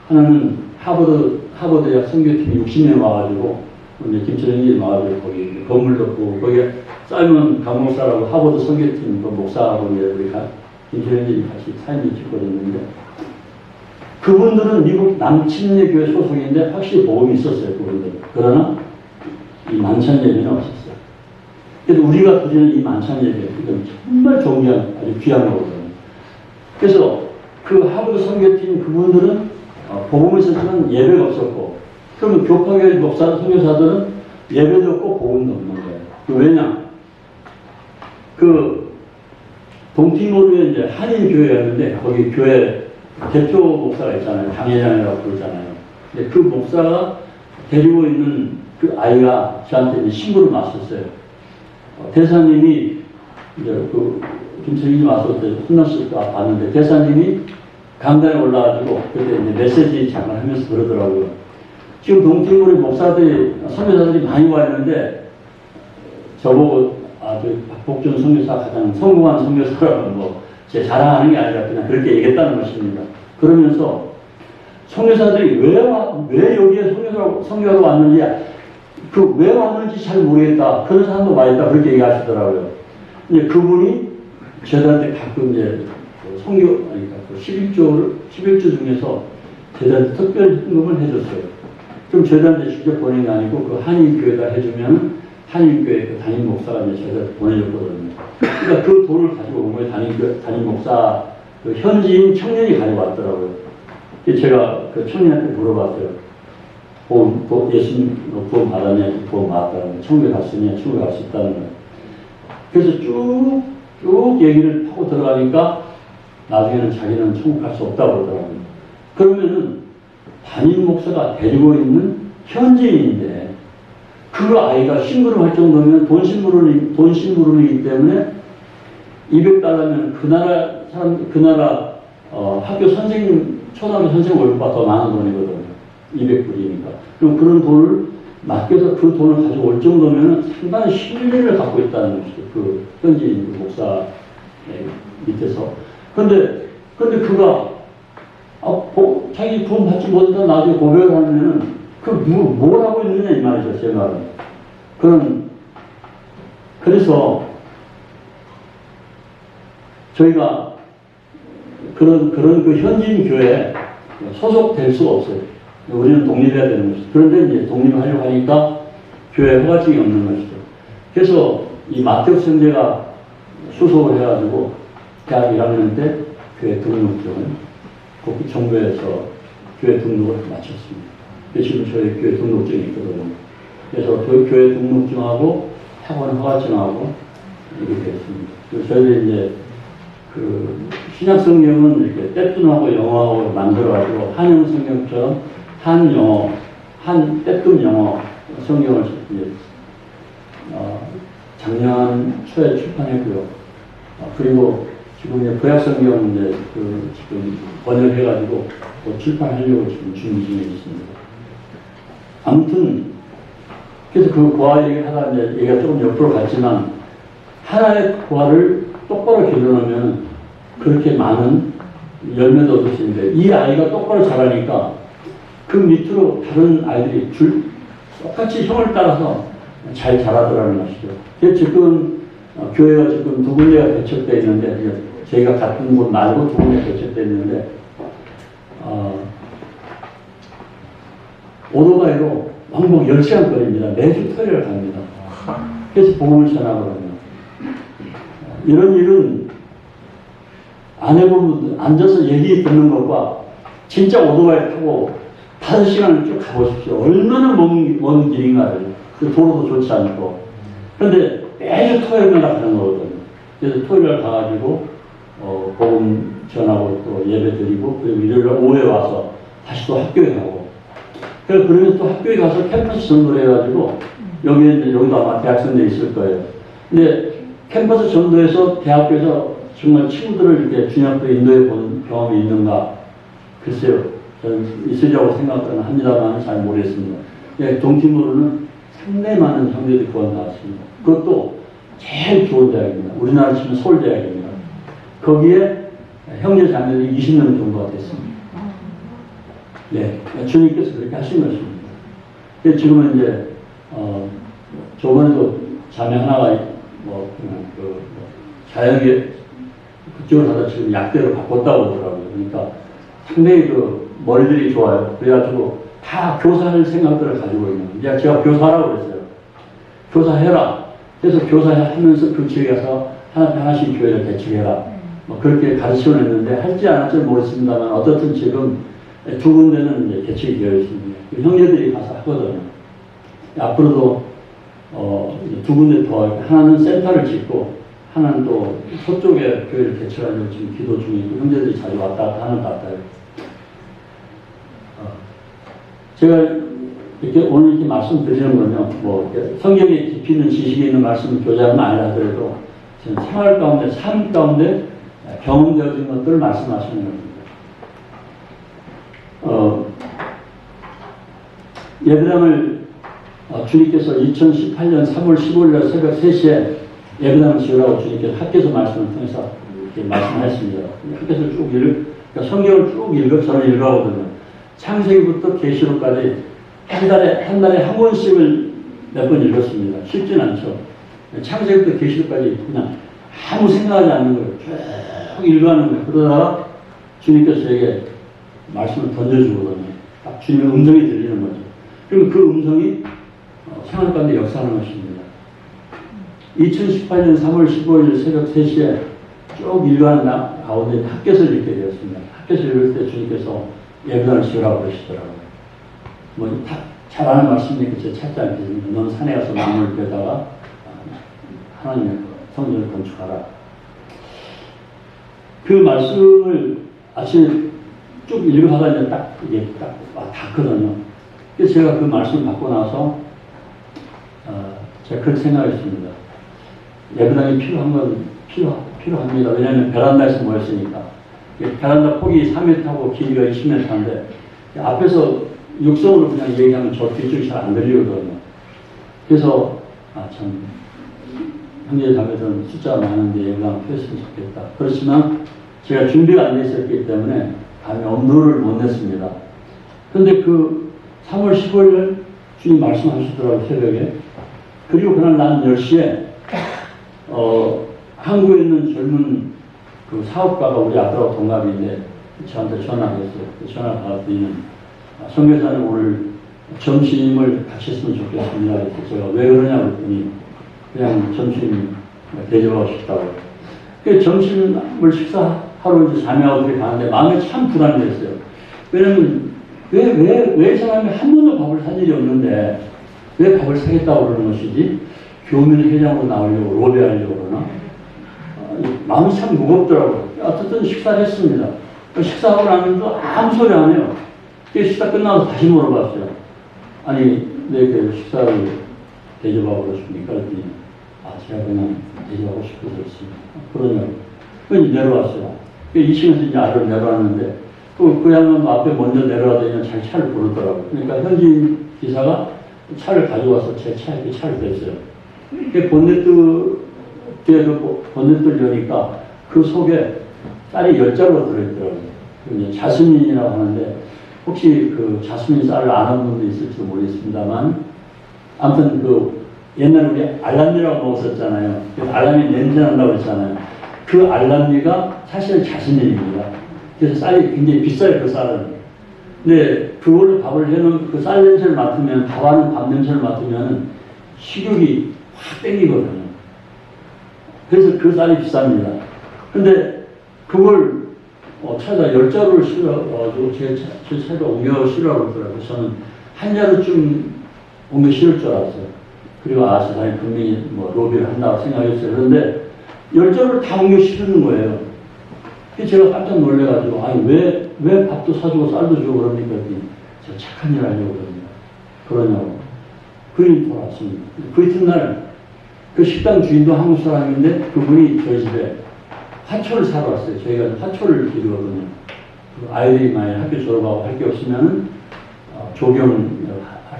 하나는 하버드 대학 선교팀이 60명 와가지고, 김철영이 와가지고 거기 건물 넣고, 거기에 사이먼 강목사라고 하버드 선교팀 그 목사하고 우리 김철영이 같이 사인을 찍고 있는데, 그분들은 미국 남침례 교회 소속인데 확실히 복음이 있었어요, 그분들. 그러나 이 만찬 예배는 없었어요. 그래도 우리가 드리는 이 만찬 예배, 이건 정말 존귀한, 아주 귀한 거거든요. 그래서 그 하버드 선교팀 그분들은 복음이 있었지만 예배가 없었고, 그러면 교파교회 목사, 선교사들은 예배도 없고 복음도 없는 거예요. 왜냐? 동티모르에 이제 한인교회였는데, 거기 교회 대표 목사가 있잖아요. 당회장이라고 부르잖아요. 근데 그 목사가 데리고 있는 그 아이가 저한테 이제 신부를 맞섰어요. 대사님이 이제 김철희님 왔을 때 혼났을 때 봤는데, 대사님이 강단에 올라가지고 그때 이제 메시지 잠깐 하면서 그러더라고요. 지금 동티모르 목사들이, 선교사들이 많이 와 있는데, 저보고, 박복준 선교사 가장 성공한 선교사라고 제 자랑하는 게 아니라 그냥 그렇게 얘기했다는 것입니다. 그러면서 선교사들이 왜 여기에 선교하러 왔는지, 왜 왔는지 잘 모르겠다. 그런 사람도 많이 있다. 그렇게 얘기하시더라고요. 근데 그분이 저희한테 가끔 이제 그러니까 11조 중에서 저희한테 특별 헌금을 해줬어요. 그럼 저희한테 직접 보낸 게 아니고 그 한인교회에다 해주면 한인교회 그 담임 목사가 이제 저희한테 보내줬거든요. 그러니까 그 돈을 가지고 온 거예요. 담임 목사 그 현지인 청년이 가져왔더라고요. 제가 그 청년한테 물어봤어요. 예수님 구원 받았냐? 구원 받았다는 거예요. 천국에 갔으냐? 천국에 갈 수 있다는 거예요. 그래서 쭉 얘기를 하고 들어가니까 나중에는 자기는 천국 갈 수 없다고 그러더라고요. 그러면은 담임 목사가 데리고 있는 현지인인데 그 아이가 심부름 할 정도면 돈 심부름이기 때문에 $200면 그 나라 학교 선생님, 초등학교 선생님 월급보다 더 많은 돈이거든요. 200불이니까. 그럼 그런 돈을 맡겨서 그 돈을 가져올 정도면 상당히 신뢰를 갖고 있다는 것이죠. 그 현지인 목사 밑에서. 근데 그가 자기 구원 받지 못했다 나중에 고백을 하면은 뭘 하고 있느냐 이 말이죠. 제 말은. 그래서 저희가 그런 그 현지인 교회에 소속될 수가 없어요. 우리는 독립해야 되는 것이죠. 그런데 이제 독립하려고 하니까 교회 허가증이 없는 것이죠. 그래서 이 마태욱 형제가 수속을 해가지고 대학 1학년 때 교회 등록증을 그 정부에서 교회 등록을 마쳤습니다. 지금 저희 교회 등록증이 있거든요. 그래서 저희 교회 등록증하고 학원 허가증하고 이렇게 됐습니다. 그래서 저희들이 이제 그 신약 성경은 이렇게 떼뚱하고 영어하고 만들어가지고 한영 성경처럼 한영어, 떼뚱 영어 성경을 이제 작년 초에 출판했고요. 그리고 지금 이제 구약 성경 이제 지금 번역해가지고 출판하려고 지금 준비 중에 있습니다. 아무튼 그래서 그 고아 얘기를 하다 이제 얘기가 조금 옆으로 갔지만 하나의 고아를 똑바로 길러놓으면 그렇게 많은 열매도 얻을 수 있는데 이 아이가 똑바로 자라니까 그 밑으로 다른 아이들이 똑같이 형을 따라서 잘 자라더라는 것이죠. 그래서 지금 교회가 지금 두 군데가 개척되어 있는데 저희가 같은 곳 말고 두 군데 개척되어 있는데 오토바이로 왕복 10시간 거리입니다. 매주 토요일에 갑니다. 그래서 복음을 전하거든요. 이런 일은 안 해보면 앉아서 얘기 듣는 것과 진짜 오토바이 타고 5시간을 쭉 가보십시오. 얼마나 먼 길인가를. 그 도로도 좋지 않고. 그런데 매주 토요일마다 가는 거거든요. 그래서 토요일날 가가지고 복음 전하고 또 예배 드리고 그리고 일요일 오후에 와서 다시 또 학교에 가고. 그러면 또 학교에 가서 캠퍼스 전도를 해가지고 여기도 아마 대학생들이 있을 거예요. 근데 캠퍼스 전도에서 대학교에서 정말 친구들을 이렇게 주님앞으로 인도해 본 경험이 있는가? 글쎄요. 저는 있으리라고 생각은 합니다만 잘 모르겠습니다. 동티모르는 상당히 많은 형제들이 구원 나왔습니다. 그것도 제일 좋은 대학입니다. 우리나라 치면 서울대학입니다. 거기에 형제 자매들이 20명 정도가 됐습니다. 네, 주님께서 그렇게 하신 것입니다. 지금은 이제 저번에도 자매 하나가 자연계 그쪽을 하다 지금 약대로 바꿨다고 하더라고요. 그러니까 상당히 머리들이 좋아요. 그래가지고 다 교사할 생각들을 가지고 있는 거예요. 제가 교사라고 그랬어요. 교사해라. 그래서 교사하면서 그 지역에 가서 하나씩 교회를 개척해라. 그렇게 가르치곤 했는데 할지 안 할지 모르겠습니다만 어떻든 지금 두 군데는 이제 개척이 되어 있습니다. 형제들이 가서 하거든요. 앞으로도 두 군데 더 하나는 센터를 짓고 하나는 또 서쪽에 교회를 개척하려고 지금 기도 중이고 형제들이 자주 왔다 갔다 하는 것 같아요. 제가 이렇게 오늘 이렇게 말씀드리는 건요, 성경에 깊이 있는 지식이 있는 말씀을 교자는 아니라 하더라도 생활 가운데, 삶 가운데 경험되어진 것들을 말씀하시는 겁니다. 예배당을 주님께서 2018년 3월 15일 새벽 3시에 예배당을 지으라고 주님께서 학교에서 말씀을 통해서 이렇게 말씀하셨습니다. 학교에서 그러니까 성경을 쭉 저는 읽어보거든요. 창세기부터 계시록까지 한 달에 한 권씩을 몇 번 읽었습니다. 쉽진 않죠. 창세기부터 계시록까지 그냥 아무 생각하지 않는 거예요. 쭉 읽어가는 거예요. 그러다가 주님께서 저에게 말씀을 던져주거든요. 딱 주님의 음성이 들리는 거죠. 그럼 그 음성이 생활 가운데 역사하는 것입니다. 2018년 3월 15일 새벽 3시에 쭉 읽어가는 가운데 학교에서 읽게 되었습니다. 학교에서 읽을 때 주님께서 예배당을 지으라고 그러시더라고요. 뭐, 잘 아는 말씀이니까 제가 찾지 않겠습니다. 넌 산에 가서 나무를 베다가 하나님의 성전을 건축하라. 그 말씀을 아침에 쭉 읽어가다 이제 딱, 이게 딱 닿거든요. 그래서 제가 그 말씀을 받고 나서, 제가 그렇게 생각했습니다. 예배당이 필요한 건 필요합니다. 왜냐하면 베란다에서 모였으니까. 베란다 폭이 3m고 길이가 20m인데, 앞에서 육성으로 그냥 얘기하면 저 뒤쪽이 잘 안 들리거든요. 그래서, 참, 형제 자매들은 숫자가 많은데 예배당 펴였으면 좋겠다. 그렇지만 제가 준비가 안 돼 있었기 때문에 감히 엄두를 못 냈습니다. 그런데 그 3월 15일 주님 말씀하시더라고요, 새벽에. 그리고 그날 나는 10시에, 한국에 있는 젊은 그 사업가가 우리 아들하고 동갑인데 저한테 전화를 했어요. 전화를 받았더니 선교사님 오늘 점심을 같이 했으면 좋겠습니다. 그래서 제가 왜 그러냐고 했더니 그냥 점심 대접하고 싶다고. 그 점심을 식사하러 이제 자매하고 둘이 가는데 마음에 참 부담이 됐어요. 왜냐면 왜 이 사람이 한 번도 밥을 산 일이 없는데 왜 밥을 사겠다고 그러는 것이지? 교민 회장으로 나오려고 로비하려고 그러나? 마음이 참 무겁더라고요. 어쨌든 식사를 했습니다. 식사하고 나면서 아무 소리 안 해요. 식사 끝나서 다시 물어봤어요. 아니, 왜 이렇게 식사를 대접하고 그러십니까? 그랬더니, 제가 그냥 대접하고 싶어서 그렇습니다. 그러냐고. 그래서 내려왔어요. 2층에서 이제 아래로 내려왔는데, 그 양반도 앞에 먼저 내려가더니 자기 차를 부르더라고요. 그러니까 현지인 기사가 차를 가져와서 제 차에 차를 댔어요. 본넷을 여니까 그 속에 쌀이 10자루가 들어있더라고요. 이제 자스민이라고 하는데, 혹시 그 자스민 쌀을 아는 분도 있을지 모르겠습니다만, 아무튼 그 옛날에 우리 알람리라고 먹었었잖아요. 알람리 냄새 난다고 했잖아요. 그 알람리가 사실은 자스민입니다. 그래서 쌀이 굉장히 비싸요, 그 쌀은. 근데 그걸로 밥을 해놓은 그 쌀 냄새를 맡으면, 밥하는 밥 냄새를 맡으면 식욕이 확 땡기거든요. 그래서 그 쌀이 비쌉니다. 근데 그걸 차에다 10자루를 실어가지고 제 차에다 옮겨 실으라고 그러더라고요. 저는 한 자루쯤 옮겨 실을 줄 알았어요. 그리고 세상에 분명히 로비를 한다고 생각했어요. 그런데 10자루를 다 옮겨 실는 거예요. 그래서 제가 깜짝 놀래가지고, 아니, 왜 밥도 사주고 쌀도 주고 그럽니까? 제가 착한 일 하려고 그러냐고. 그분이 돌아왔습니다. 그 이튿날 그 식당 주인도 한국 사람인데 그분이 저희 집에 화초를 사러 왔어요. 저희가 화초를 기르거든요. 아이들이 만약 학교 졸업하고 할 게 없으면 조경할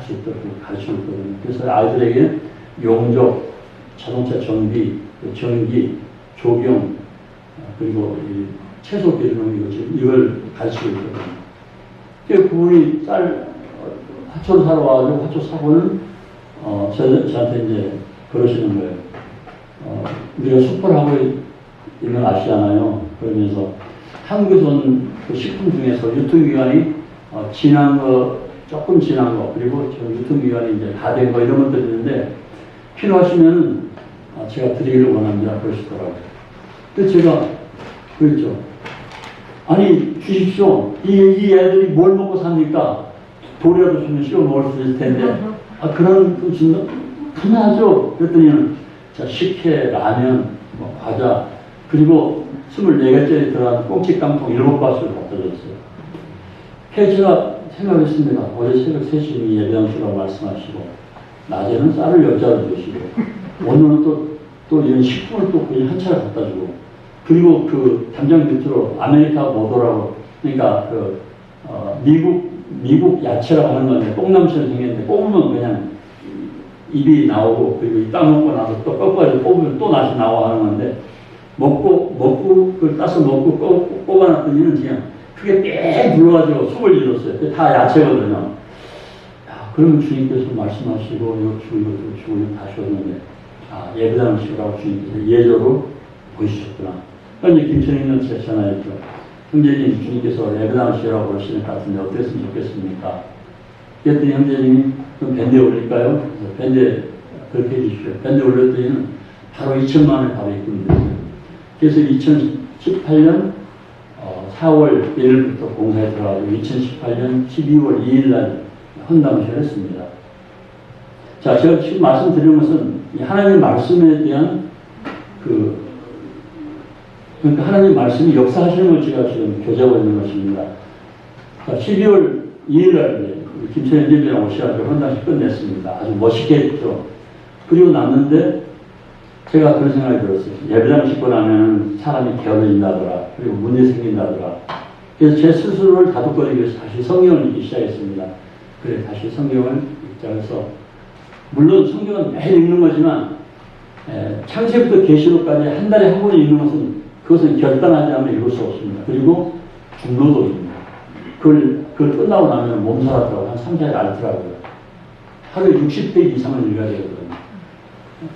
수 있도록 가르치고 있거든요. 그래서 아이들에게 용접, 자동차 정비, 전기, 조경, 그리고 채소 기르는 이걸 가르치고 있거든요. 그래서 그분이 화초를 사러 와가지고 화초 사고는 저한테 이제 그러시는 거예요. 우리가 숯불 하고 있는 거 아시잖아요. 그러면서 한국에서 온 그 식품 중에서 유통기간이 조금 지난 거, 그리고 저 유통기간이 이제 다 된 거 이런 것들이 있는데 필요하시면 제가 드리기를 원합니다. 그러시더라고요. 그래서 제가 그랬죠. 아니, 주십시오. 이 애들이 뭘 먹고 삽니까? 돌이라도 주면 씌워 먹을 수 있을 텐데. 그런 거 준다? 하죠. 그랬더니, 식혜, 라면, 과자, 그리고 24개짜리 들어간 꽁치 깡통 7박스를 갖다 줬어요. 그래서 제가 생각했습니다. 어제 새벽 3시에 예배당 주라고 말씀하시고, 낮에는 쌀을 10자루 주시고, 오늘은 또 이런 식품을 또 그냥 한 차를 갖다 주고, 그리고 그 담장 밑으로 아메리카 모도라고, 그러니까 미국 야채라고 하는 건데, 뽕나무처럼 생겼는데, 뽑으면 그냥 입이 나오고, 그리고 딱 먹고 나서 또 꺾어가지고 뽑으면 또 다시 나와 하는 건데, 그걸 따서 먹고 뽑아놨더니는 그냥 크게 빽 눌러가지고 속을 잃었어요. 다 야채거든요. 그러면 주님께서 말씀하시고, 이거 주고, 이거 주고, 이거 다 주었는데, 예배당을 지으라고 주님께서 예조로 보이셨구나. 그러니까 이제 김천희는 제 전화했죠. 형제님, 주님께서 예배당을 지으라고 그러시는 것 같은데 어땠으면 좋겠습니까? 그랬더니 형제님이 그럼 밴드에 올릴까요? 그래서 밴드에 그렇게 해주십시오. 밴드에 올렸더니 바로 2천만 원의 밥이 입금됐어요. 그래서 2018년 4월 1일부터 공사에 들어가고 2018년 12월 2일 날 헌담을 했습니다. 자, 제가 지금 말씀드리는 것은 하나님의 말씀에 대한 그러니까 하나님 말씀이 역사하시는 걸 제가 지금 교제하고 있는 것입니다. 자, 12월 2일 날 김천현 집이랑 오셔가지고 헌당식 끝냈습니다. 아주 멋있게 했죠. 그리고 났는데 제가 그런 생각이 들었어요. 예배당 짓고 나면 사람이 게을러진다더라. 그리고 문제 생긴다더라. 그래서 제 스스로를 다독거리기 위해서 다시 성경을 읽기 시작했습니다. 그래, 다시 성경을 읽자 해서 물론 성경은 매일 읽는 거지만 창세부터 계시록까지 한 달에 한 번 읽는 것은 그것은 결단하지 않으면 읽을 수 없습니다. 그리고 중노동입니다. 그걸 끝나고 나면 몸살았다고 한 3, 4일 앓더라고요. 하루에 60페이지 이상을 읽어야 되거든요.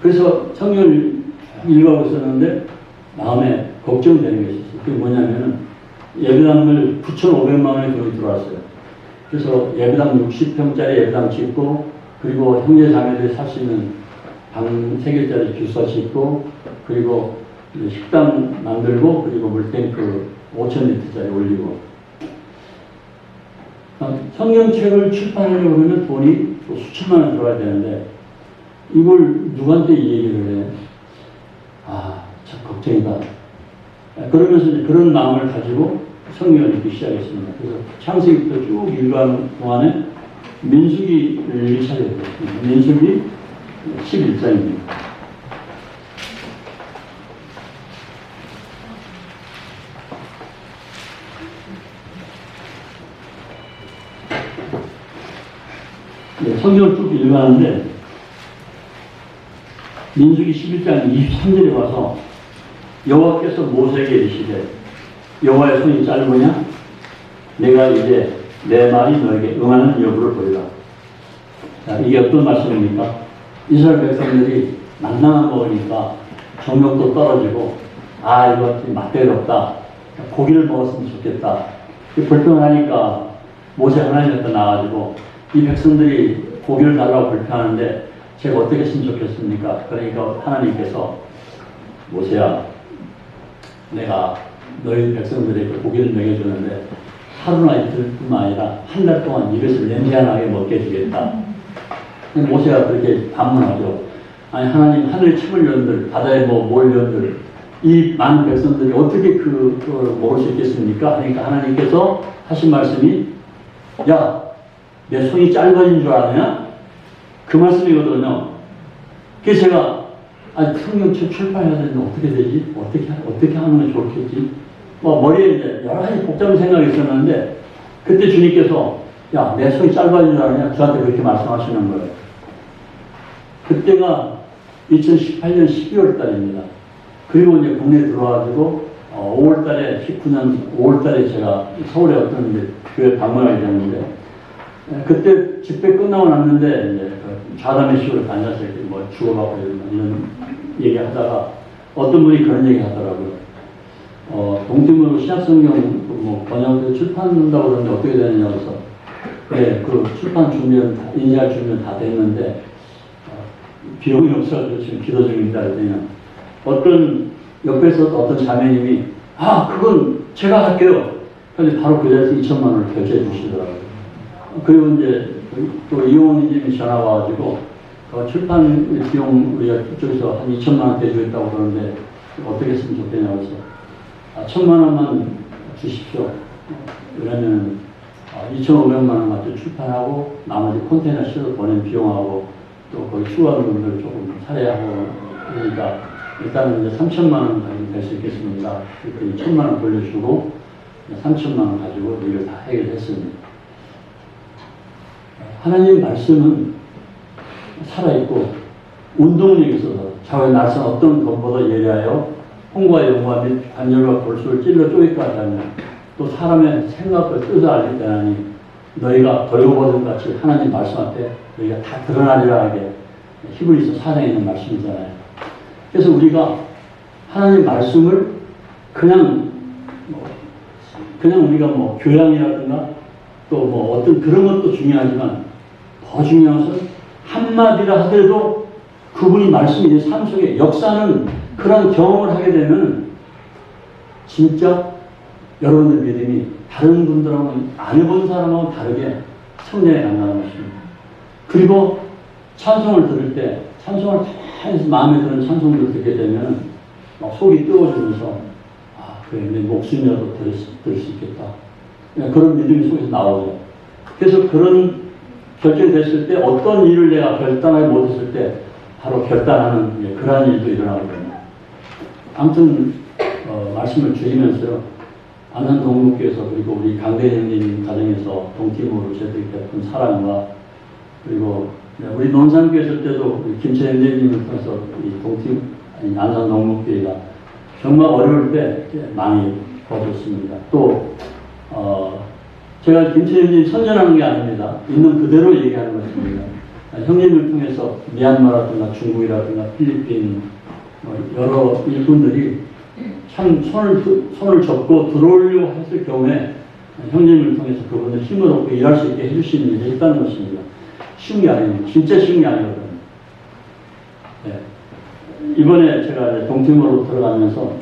그래서 성경을 읽어가고 있었는데 마음에 걱정되는 것이 있어요. 그게 뭐냐면은 예배당을 9,500만 원의 돈이 들어왔어요. 그래서 예배당 60평짜리 예배당 짓고 그리고 형제 자매들이 살 수 있는 방 3개짜리 기숙사 짓고 그리고 식당 만들고 그리고 물탱크 5,000리터짜리 올리고 성경책을 출판하려고 하면 돈이 또 수천만 원 들어가야 되는데 이걸 누구한테 이 얘기를 해? 아, 참 걱정이다. 그러면서 이제 그런 마음을 가지고 성경을 읽기 시작했습니다. 그래서 창세기부터 쭉 읽어가는 동안에 민수기를 읽기 시작했습니다. 민수기 11장입니다. 네, 성경을 쭉 읽어가는데 민수기 11장 23절에 와서 여호와께서 모세에게 이르시되 여호와의 손이 짧으냐? 내가 이제 내 말이 너에게 응하는 여부를 보리라. 자, 이게 어떤 말씀입니까? 이스라엘 백성들이 만나만 먹으니까 정욕도 떨어지고 아 이거 맛대롭다. 고기를 먹었으면 좋겠다. 불평하니까 모세 하나님한테 나와가지고 이 백성들이 고기를 달라고 불평하는데 제가 어떻게 했으면 좋겠습니까? 그러니까 하나님께서 모세야 내가 너희 백성들에게 고기를 먹여주는데 하루나 이틀뿐만 아니라 한 달 동안 입에서 냄새나게 먹게 해주겠다. 모세가 그렇게 반문하죠. 아니 하나님 하늘에 침을 연들 바다에 뭘 연들 이 많은 백성들이 어떻게 그걸 먹을 수 있겠습니까? 그러니까 하나님께서 하신 말씀이 야 내 손이 짧아진 줄 아느냐? 그 말씀이거든요. 그래서 제가 성경책 출판해야 되는데 어떻게 되지? 어떻게 하는 게 좋겠지? 머리에 이제 여러 가지 복잡한 생각이 있었는데 그때 주님께서 야, 내 손이 짧아진 줄 아느냐? 저한테 그렇게 말씀하시는 거예요. 그때가 2018년 12월 달입니다. 그리고 이제 국내에 들어와가지고 5월 달에 19년 5월 달에 제가 서울에 어떤 교회 방문하게 됐는데 그때 집회 끝나고 났는데 이제 좌담의 식으로 앉아서 이렇게 죽어가고 이런 얘기 하다가 어떤 분이 그런 얘기 하더라고요. 동대문으로 신약성경 번역을 출판한다고 그러는데 어떻게 되느냐 그래서 네, 그 출판 준비는 인쇄할 준비는 다 됐는데 비용이 없어서 지금 기도 중입니다. 그랬더니 어떤 옆에서 어떤 자매님이 그건 제가 할게요. 근데 바로 그 자리에서 2천만 원을 결제해 주시더라고요. 그리고 이제 또 이용원님이 전화가 와가지고 출판 비용 우리가 이쪽에서 한 2천만 원 대주겠다고 그러는데 어떻게 했으면 좋겠냐고 해서 1,000만 원만 주십시오. 그러면 2,500만 원 맞춰 출판하고 나머지 컨테이너 실어서 보낸 비용하고 또 거기 수고하는 분들 조금 살해하고 그러니까 일단은 이제 3천만 원 가지고 될 수 있겠습니다. 그랬더니 1,000만 원 돌려주고 3천만 원 가지고 이걸 다 해결했습니다. 하나님의 말씀은 살아있고 운동력이 있어서 좌우의 날선 어떤 것보다 예리하여 홍과 영과 및 관절과 골수를 찔러 쪼개까지 하며 또 사람의 생각을 뜻을 알릴 때나니 너희가 벌거벗은 같이 하나님 말씀 앞에 너희가 다 드러나리라 하게 히브리서 4장에 있는 말씀이잖아요. 그래서 우리가 하나님 말씀을 그냥 우리가 교양이라든가 또 어떤 그런 것도 중요하지만 더 중요한 것은 한마디라 하더라도 그분이 말씀이 내 삶 속에 역사는 그런 경험을 하게 되면 진짜 여러분들 믿음이 다른 분들하고는 안 해본 사람하고는 다르게 성장해 간다는 것입니다. 그리고 찬송을 들을 때 찬송을 다 해서 마음에 드는 찬송을 듣게 되면 막 속이 뜨거워지면서 아 그래 내 목숨이라도 들을 수 있겠다. 그런 믿음이 속에서 나오죠. 그래서 그런 결정됐을 때 어떤 일을 내가 결단하지 못했을 때 바로 결단하는 그러한 일도 일어나거든요. 아무튼 말씀을 드리면서요. 안산 동목교에서 그리고 우리 강대 형님 가정에서 동팀으로 저희들이 했던 사랑과 그리고 우리 논산교회 있을 때도 우리 김채 형님을 통해서 이 동팀 안산 동목교회가 정말 어려울 때 많이 도와줬습니다. 또 제가 김채 형님 선전하는 게 아닙니다. 있는 그대로 얘기하는 것입니다. 형님을 통해서 미얀마라든가 중국이라든가 필리핀 여러 일꾼들이 참 손을 접고 들어오려고 했을 경우에 형님을 통해서 그분들 힘을 얻고 일할 수 있게 해주시는 일이 있다는 것입니다. 쉬운 게 아닙니다. 진짜 쉬운 게 아니거든요. 네. 이번에 제가 동팀으로 들어가면서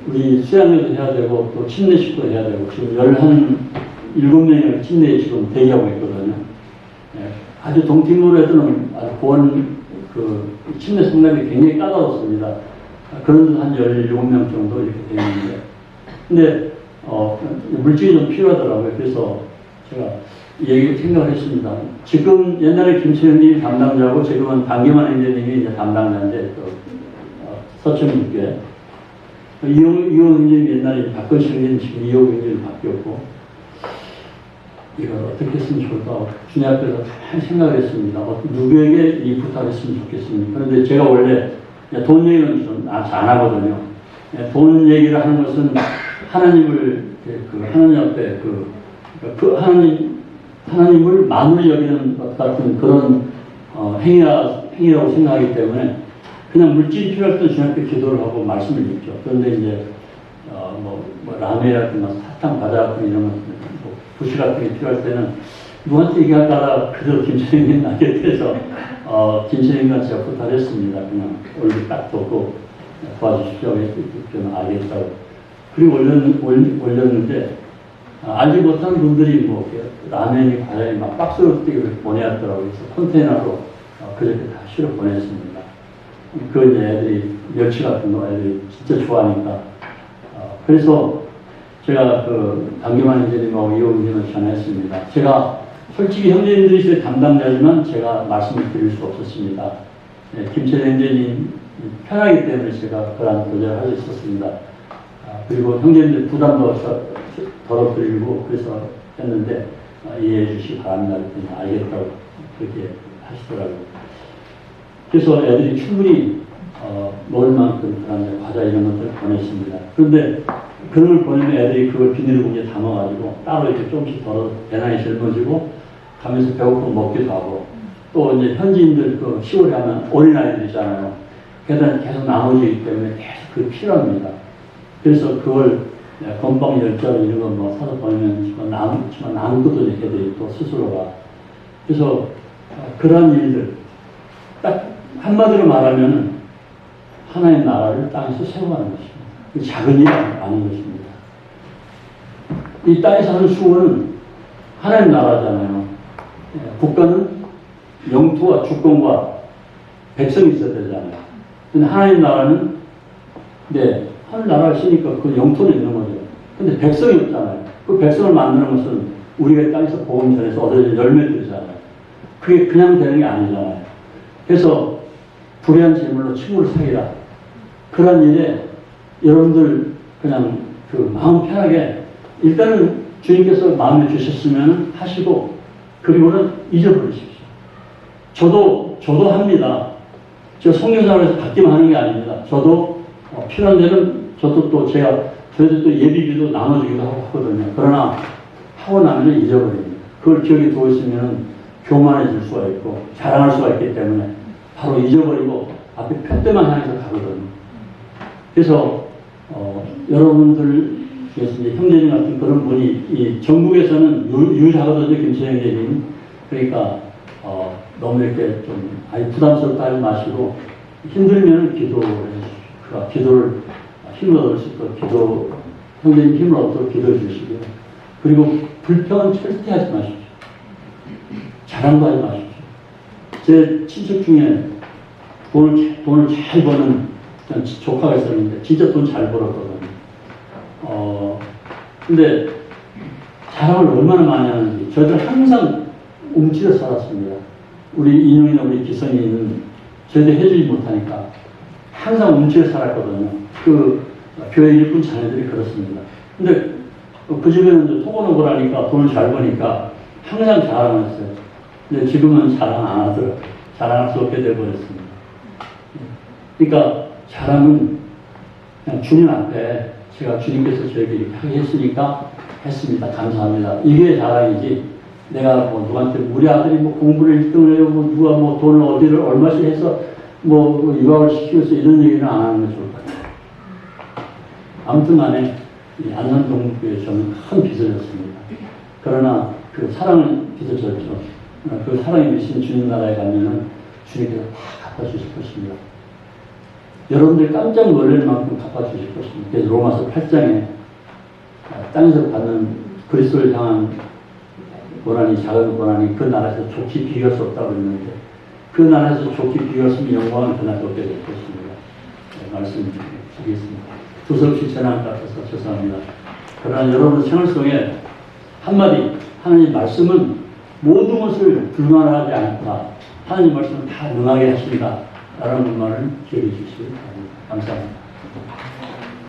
우리 수양회도 해야 되고 또 침례식도 해야 되고 지금 17명의 침례에 지금 대기하고 있거든요. 네. 아주 동팀으로 해서는 아주 보안 침례 성남이 굉장히 까다롭습니다. 그런 한 17명 정도 이렇게 되어 있는데 근데 물질이 좀 필요하더라고요. 그래서 제가 생각을 했습니다. 지금 옛날에 김채영님이 담당자고 지금은 강기만 행정님이 이제 담당자인데 서천육교회 이호 형님 옛날에 박건식 형님 지금 이호 형님 바뀌었고 이걸 어떻게 했으면 좋을까 주님 앞에서 잘 생각을 했습니다. 누구에게 이 부탁했으면 좋겠습니까? 그런데 제가 원래 돈 얘기는 좀 안 하거든요. 돈 얘기를 하는 것은 하나님을 하나님 앞에 하나님을 만물이 여기는 것 같은 그런 행위라고 생각하기 때문에 그냥 물질이 필요할 때 주님께 기도를 하고 말씀을 읽죠. 그런데 이제 라면이라든가 사탕 과자 같은 이런 부시 같은 게 필요할 때는 누구한테 얘기할까 그대로 김철영님 나게 돼서 김철영님과 제가 부탁했습니다. 그냥 얼굴 딱 덮고 도와주십시오. 저는 알겠다고. 그리고 올렸는데 알지 못한 분들이 라면이 과자에 막 박스로 보내왔더라고요. 그래서 컨테이너로 그렇게 다 실어 보냈습니다. 그 애들이 멸치 같은 거 애들이 진짜 좋아하니까 그래서 제가 강기만 형제님하고 이호 형님을 전화했습니다. 제가 솔직히 형제님들이 제 담당자지만 제가 말씀을 드릴 수 없었습니다. 네, 김철 형제님 편하기 때문에 제가 그런 도전을 할 수 있었습니다. 그리고 형제님들 부담도 덜어드리고 그래서 했는데 이해해 주시기 바랍니다. 그랬더니 알겠다고 그렇게 하시더라고요. 그래서 애들이 충분히 먹을 만큼 그런 과자 이런 것들을 보냈습니다. 그런데 그런 걸 보내면 애들이 그걸 비닐 봉지에 담아가지고 따로 이렇게 조금씩 덜어 배낭에 짊어지고 가면서 배고프면 먹기도 하고 또 이제 현지인들 10월에 하면 어린아이들이잖아요. 계속 나눠지기 때문에 계속 그게 필요합니다. 그래서 그걸 건빵 10자루 이런 거 사서 보내면 남은 것도 애들이 또 스스로가 그래서 그러한 일들 딱 한마디로 말하면 하나의 나라를 땅에서 세워가는 것입니다. 작은 일이 아닌 것입니다. 이 땅에 사는 수호는 하나님 나라잖아요. 국가는 영토와 주권과 백성이 있어야 되잖아요. 근데 하나님 나라는 하늘 나라를 쓰니까 그 영토는 있는 거죠. 근데 백성이 없잖아요. 그 백성을 만드는 것은 우리가 땅에서 복음 전해서 얻어진 열매들이잖아요. 그게 그냥 되는 게 아니잖아요. 그래서 불의한 재물로 친구를 사귀라. 그런 일에 여러분들 그냥 마음 편하게 일단은 주님께서 마음에 주셨으면 하시고 그리고는 잊어버리십시오. 저도 합니다. 저 성경사에서 받기만 하는 게 아닙니다. 저도 필요한 데는 저도 또 저희도 또 예비기도 나눠주기도 하거든요. 그러나 하고 나면 잊어버립니다. 그걸 기억에 두고 있으면 교만해질 수가 있고 자랑할 수가 있기 때문에 바로 잊어버리고 앞에 표대만 향해서 가거든요. 그래서 여러분들 중에서 이제 형제님 같은 그런 분이 이 전국에서는 유일하거든요. 김철영 형제님. 그러니까 너무 이렇게 부담스럽다 하지 마시고 힘들면 기도를 힘을 얻을 수 있도록 기도, 형제님 힘을 얻도록 기도해 주시고요. 그리고 불평은 절대 하지 마십시오. 자랑도 하지 마십시오. 제 친척 중에 돈을 잘 버는 조카가 있었는데, 진짜 돈 잘 벌었거든요. 근데 자랑을 얼마나 많이 하는지, 저희들 항상 움츠려 살았습니다. 우리 인용이나 우리 기성이는 저희들 해주지 못하니까 항상 움츠려 살았거든요. 그 교회 일꾼 자녀들이 그렇습니다. 근데 그 집에는 이제 토건을 하니까 돈을 잘 버니까 항상 자랑을 했어요. 근데 지금은 자랑 안 하더라고요. 자랑할 수 없게 되어버렸습니다. 그러니까 자랑은 그냥 주님 앞에 제가 주님께서 저에게 이렇게 하게 했으니까 했습니다. 감사합니다. 이게 자랑이지. 내가 뭐 누구한테 우리 아들이 뭐 공부를 1등을 해요. 뭐 누가 뭐 돈을 어디를 얼마씩 해서 뭐 유학을 시키면서 이런 얘기는 안 하는 게 좋을 것 같아요. 아무튼 간에 안산동교회 저는 큰 빚을 졌습니다. 그러나 그 사랑을 빚을 졌죠. 그 사랑이 미신 주님 나라에 가면은 주님께서 다 갚아주실 것입니다. 여러분들 깜짝 놀랄 만큼 갚아주실 것입니다. 그래서 로마서 8장에 땅에서 받는 그리스도를 향한 고난이, 작은 고난이 그 나라에서 좋게 비교할 수 없다고 했는데, 그 나라에서 좋게 비교했으면 영광은 그날 얻게 될 것입니다. 네, 말씀 드리겠습니다. 두서없이 전한 것 같아서 죄송합니다. 그러나 여러분 생활 속에 한마디, 하나님 말씀은 모든 것을 불만하지 않다. 하나님 말씀은 다 능하게 하신다. 라는 말을 기억해 주시기 바랍니다. 감사합니다.